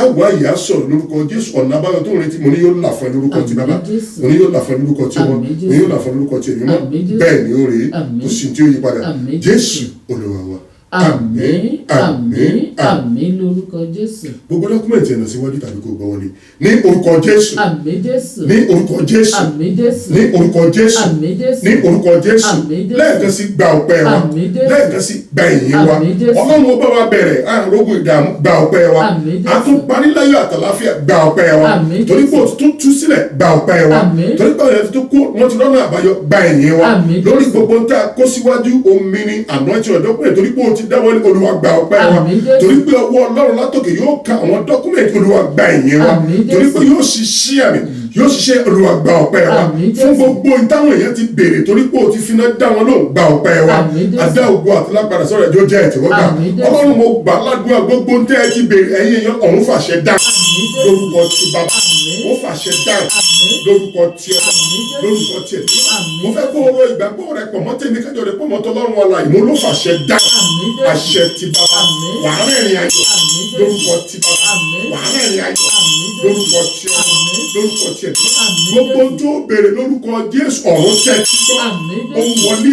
àwa ìyá sọ̀rọ̀ lórúkọ Jésù ọ̀nà àbáyọ tó ń retí mo ní yóò là fún ẹ lórúkọ ti bàbá mo ní yóò là fún ẹ lórúkọ ti ọmọ mo ní yóò là fún ẹ lórúkọ ti ẹ̀mí mọ́ bẹ́ẹ̀ ni ó rèé kò sí tí ó yí padà Jésù Olúwa wa àmín àmín àmín lórúkọ Jésù. gbogbo dọ́kúmẹ̀ntì ẹ̀nà síwájú tàbí kò gbọ́ wọlé ní orúkọ Jésù àmín Jésù ní orúkọ Jésù àmín Jésù ní orúkọ Jésù àmín Jésù ní orúkọ Jésù àmín Jésù lẹ́ẹ̀kan sí gba ọpẹ́ wa àmín Jésù lẹ́ẹ̀kan sí gba ìyìn wa àmín Jésù Ọlọ́run ó bá wa bẹ̀rẹ̀ àrùn ogun ìdààmú gba ọpẹ́ wa àmín Jésù a tún parí láyọ̀ àtàláfíà gba ọpẹ́ wa àmín Jésù torí pé o tún tú sílẹ̀ gba ọpẹ́ wa àmín torí pé ọ̀yẹ́ tó kú wọ́n ti rọ́nà àbáyọ gba ìyìn wa àmín Jésù lórí gbogbo ń ta kó síwájú omi ni àná tí ọ̀dọ́kùnrin torí pé o ti dáwọ́ Olúwa gba ọpẹ́ wa àmín Jésù torí pé ọwọ́ Ọlọ́run látòkè yóò ka àwọn dọ́kúmẹ̀ntì Olúwa gba ìyìn wa àmín Jésù torí pé yóò ṣiṣẹ́ àmì yóò ṣiṣẹ́ Olúwa gba ọpẹ́ wa àmín fún Jésù gbogbo ìtàwọn èèyàn ti béèrè torí pé o ti finá dá wọn lóhùn gba ọpẹ́ wa àmín Jésù adá ògo àti lágbára sọ̀rọ̀ ẹjọ́ jẹ́ ìtẹ́wọ́gbà àmín Jésù Ọlọ́run mo gbà ládùúgbà gbogbo ń tẹ́ ẹ ti béèrè ẹ̀yin èèyàn ọ̀run fàṣẹ dá àmín Jésù lórúkọ ti bàbá ó fàṣẹ dáhùn lórúkọ tiẹ̀ lórúkọ tiẹ̀ mo fẹ́ kó o ro ìgbàgbọ́ rẹ pọ̀ mọ́ tèmi kájọ rẹ pọ̀ mọ́ tọ́lọ́run alààyè mo ló fàṣẹ dáhùn àṣẹ ti bàbá wàá rìnrìn ayọ̀ lórúkọ ti bàbá wàá rìnrìn ayọ̀ lórúkọ ti ọmọ lórúkọ tiẹ̀ gbogbo tó béèrè lórúkọ Jésù ọ̀run tẹ̀ tí gbọ́ ohun wọlé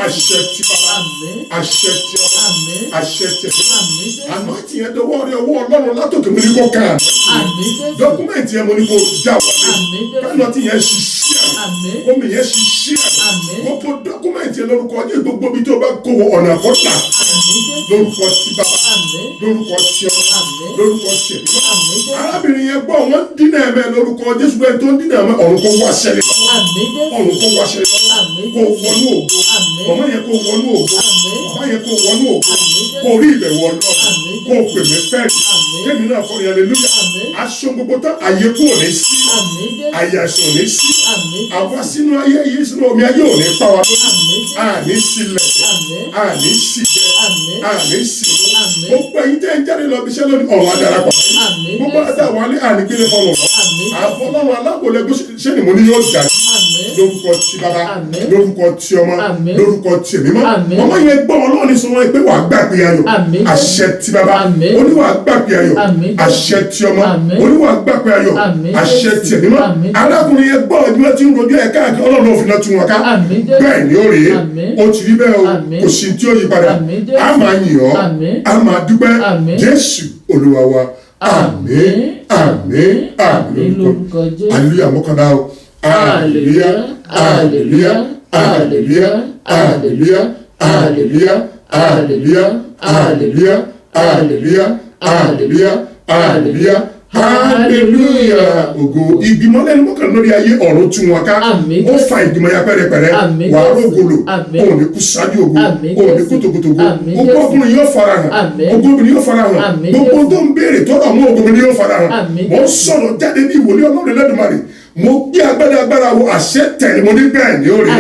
àṣẹ ti bàbá àṣẹ ti ọmọ àṣẹ ti ẹ̀fọ́ àná ti yẹn dọwọ́ rẹ ọwọ́ Ọlọ́run látòkè mo ní kó kàn án dọ́kúmẹ̀ntì yẹn mo ní kó já wọlé kánà tí yẹn ṣiṣẹ́ omi yẹn ṣiṣẹ́ gbogbo dọ́kúmẹ̀ntì yẹn lórúkọ Jésù gbogbo bí tó bá kó wọ ọ̀nà àkọ́tà lórúkọ ti bàbá lórúkọ ti ọmọ lórúkọ ti ẹ̀fọ́ arábìnrin yẹn gbọ́ wọ́n dínà ẹ̀mẹ́ lórúkọ Jésù pé tó ń dínà ẹ̀mẹ́ ọ̀run kó wá ṣẹlẹ̀ ọ̀run kó wá ṣẹlẹ̀ kó wọnú ògo ọmọ yẹn kó wọnú ògo bàbá yẹn kó wọnú ògo kó rí ìbẹ̀wò Ọlọ́run kó pè mí fẹ́ẹ̀rì kémi náà kọ́ ìyàlẹ́ lóyà aṣọ gbogbo tán àyè kú ò ní sí àyè àìsàn ò ní sí àwa sínú ayé yìí sínú omi ayé ò ní pa wa lórí àní sílẹ̀ àní síjẹ àní símú gbogbo ẹ̀yin tẹ́ ń jáde lọ bí iṣẹ́ lónìí ọ̀run adarapọ̀ gbogbo àtàwọn alẹ́ ànígbélé fọlọ́ àfọlọ́run alábòlẹ́gbẹ́ ṣé ni mo ní yóò jà lórúkọ ti bàbá lórúkọ ti ọmọ lórúkọ ti ẹ̀mí mọ́ ọmọ yẹn gbọ́ Ọlọ́run sọ wọn pé wàá gbàgbé ayọ̀ àṣẹ ti bàbá oníwàá gbàgbé ayọ̀ àṣẹ ti ọmọ oníwàá gbàgbé ayọ̀ àṣẹ ti ẹ̀mí mọ́ arákùnrin yẹn gbọ́ ọdún wọn ti ń rojú ẹ̀ káàkiri Ọlọ́run òfin náà tún wọn ká bẹ́ẹ̀ ni ó rèé ó ti rí bẹ́ẹ̀ o kò sí tí ó yí padà á máa yìn ọ́ á máa dúpẹ́ Jésù Olúwa wa àmín àmín àmín lórúkọ Jésù hallelujah mọ́kànlá o hallelujah hallelujah hallelujah hallelujah hallelujah hallelujah hallelujah hallelujah hallelujah hallelujah hallelujah ògo ìgbìmọ̀ lẹ́nu mọ́kànlá lórí ayé ọ̀run tún wọn ká ó fa ìgbìmọ̀ ya pẹ́rẹpẹ́rẹ wà á rògbòlò òun ní kú ṣáájú ògo òun ní kú tòkòtòkò gbogbo ọkùnrin yóò fara hàn gbogbo obìnrin yóò fara hàn gbogbo tó ń béèrè tó rọ̀ mọ́ obìnrin yóò fara hàn mo ń sọ̀rọ̀ jáde ní ìwòlé Ọlọ́run Ẹlẹ́dùmarè mo gbé agbára wo àṣẹ tẹ̀lé mo ní bẹ́ẹ̀ ni ó rí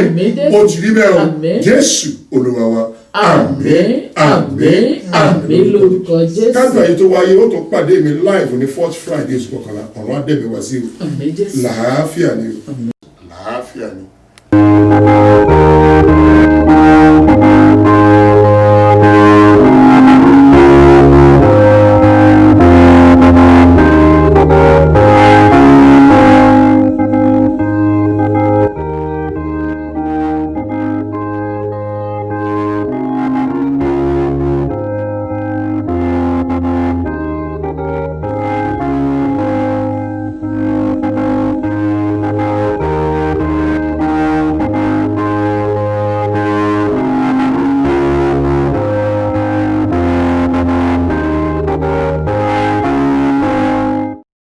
o ti rí bẹ́ẹ̀ o Jésù Olúwa wa àmín àmín àmín lórúkọ Jésù. kájọ àyè tó wáyé ó tó pàdé mi live ní 4th Friday oṣù kọkànlá ọ̀run á dẹ̀ mi wá sí o làáfíà ni o.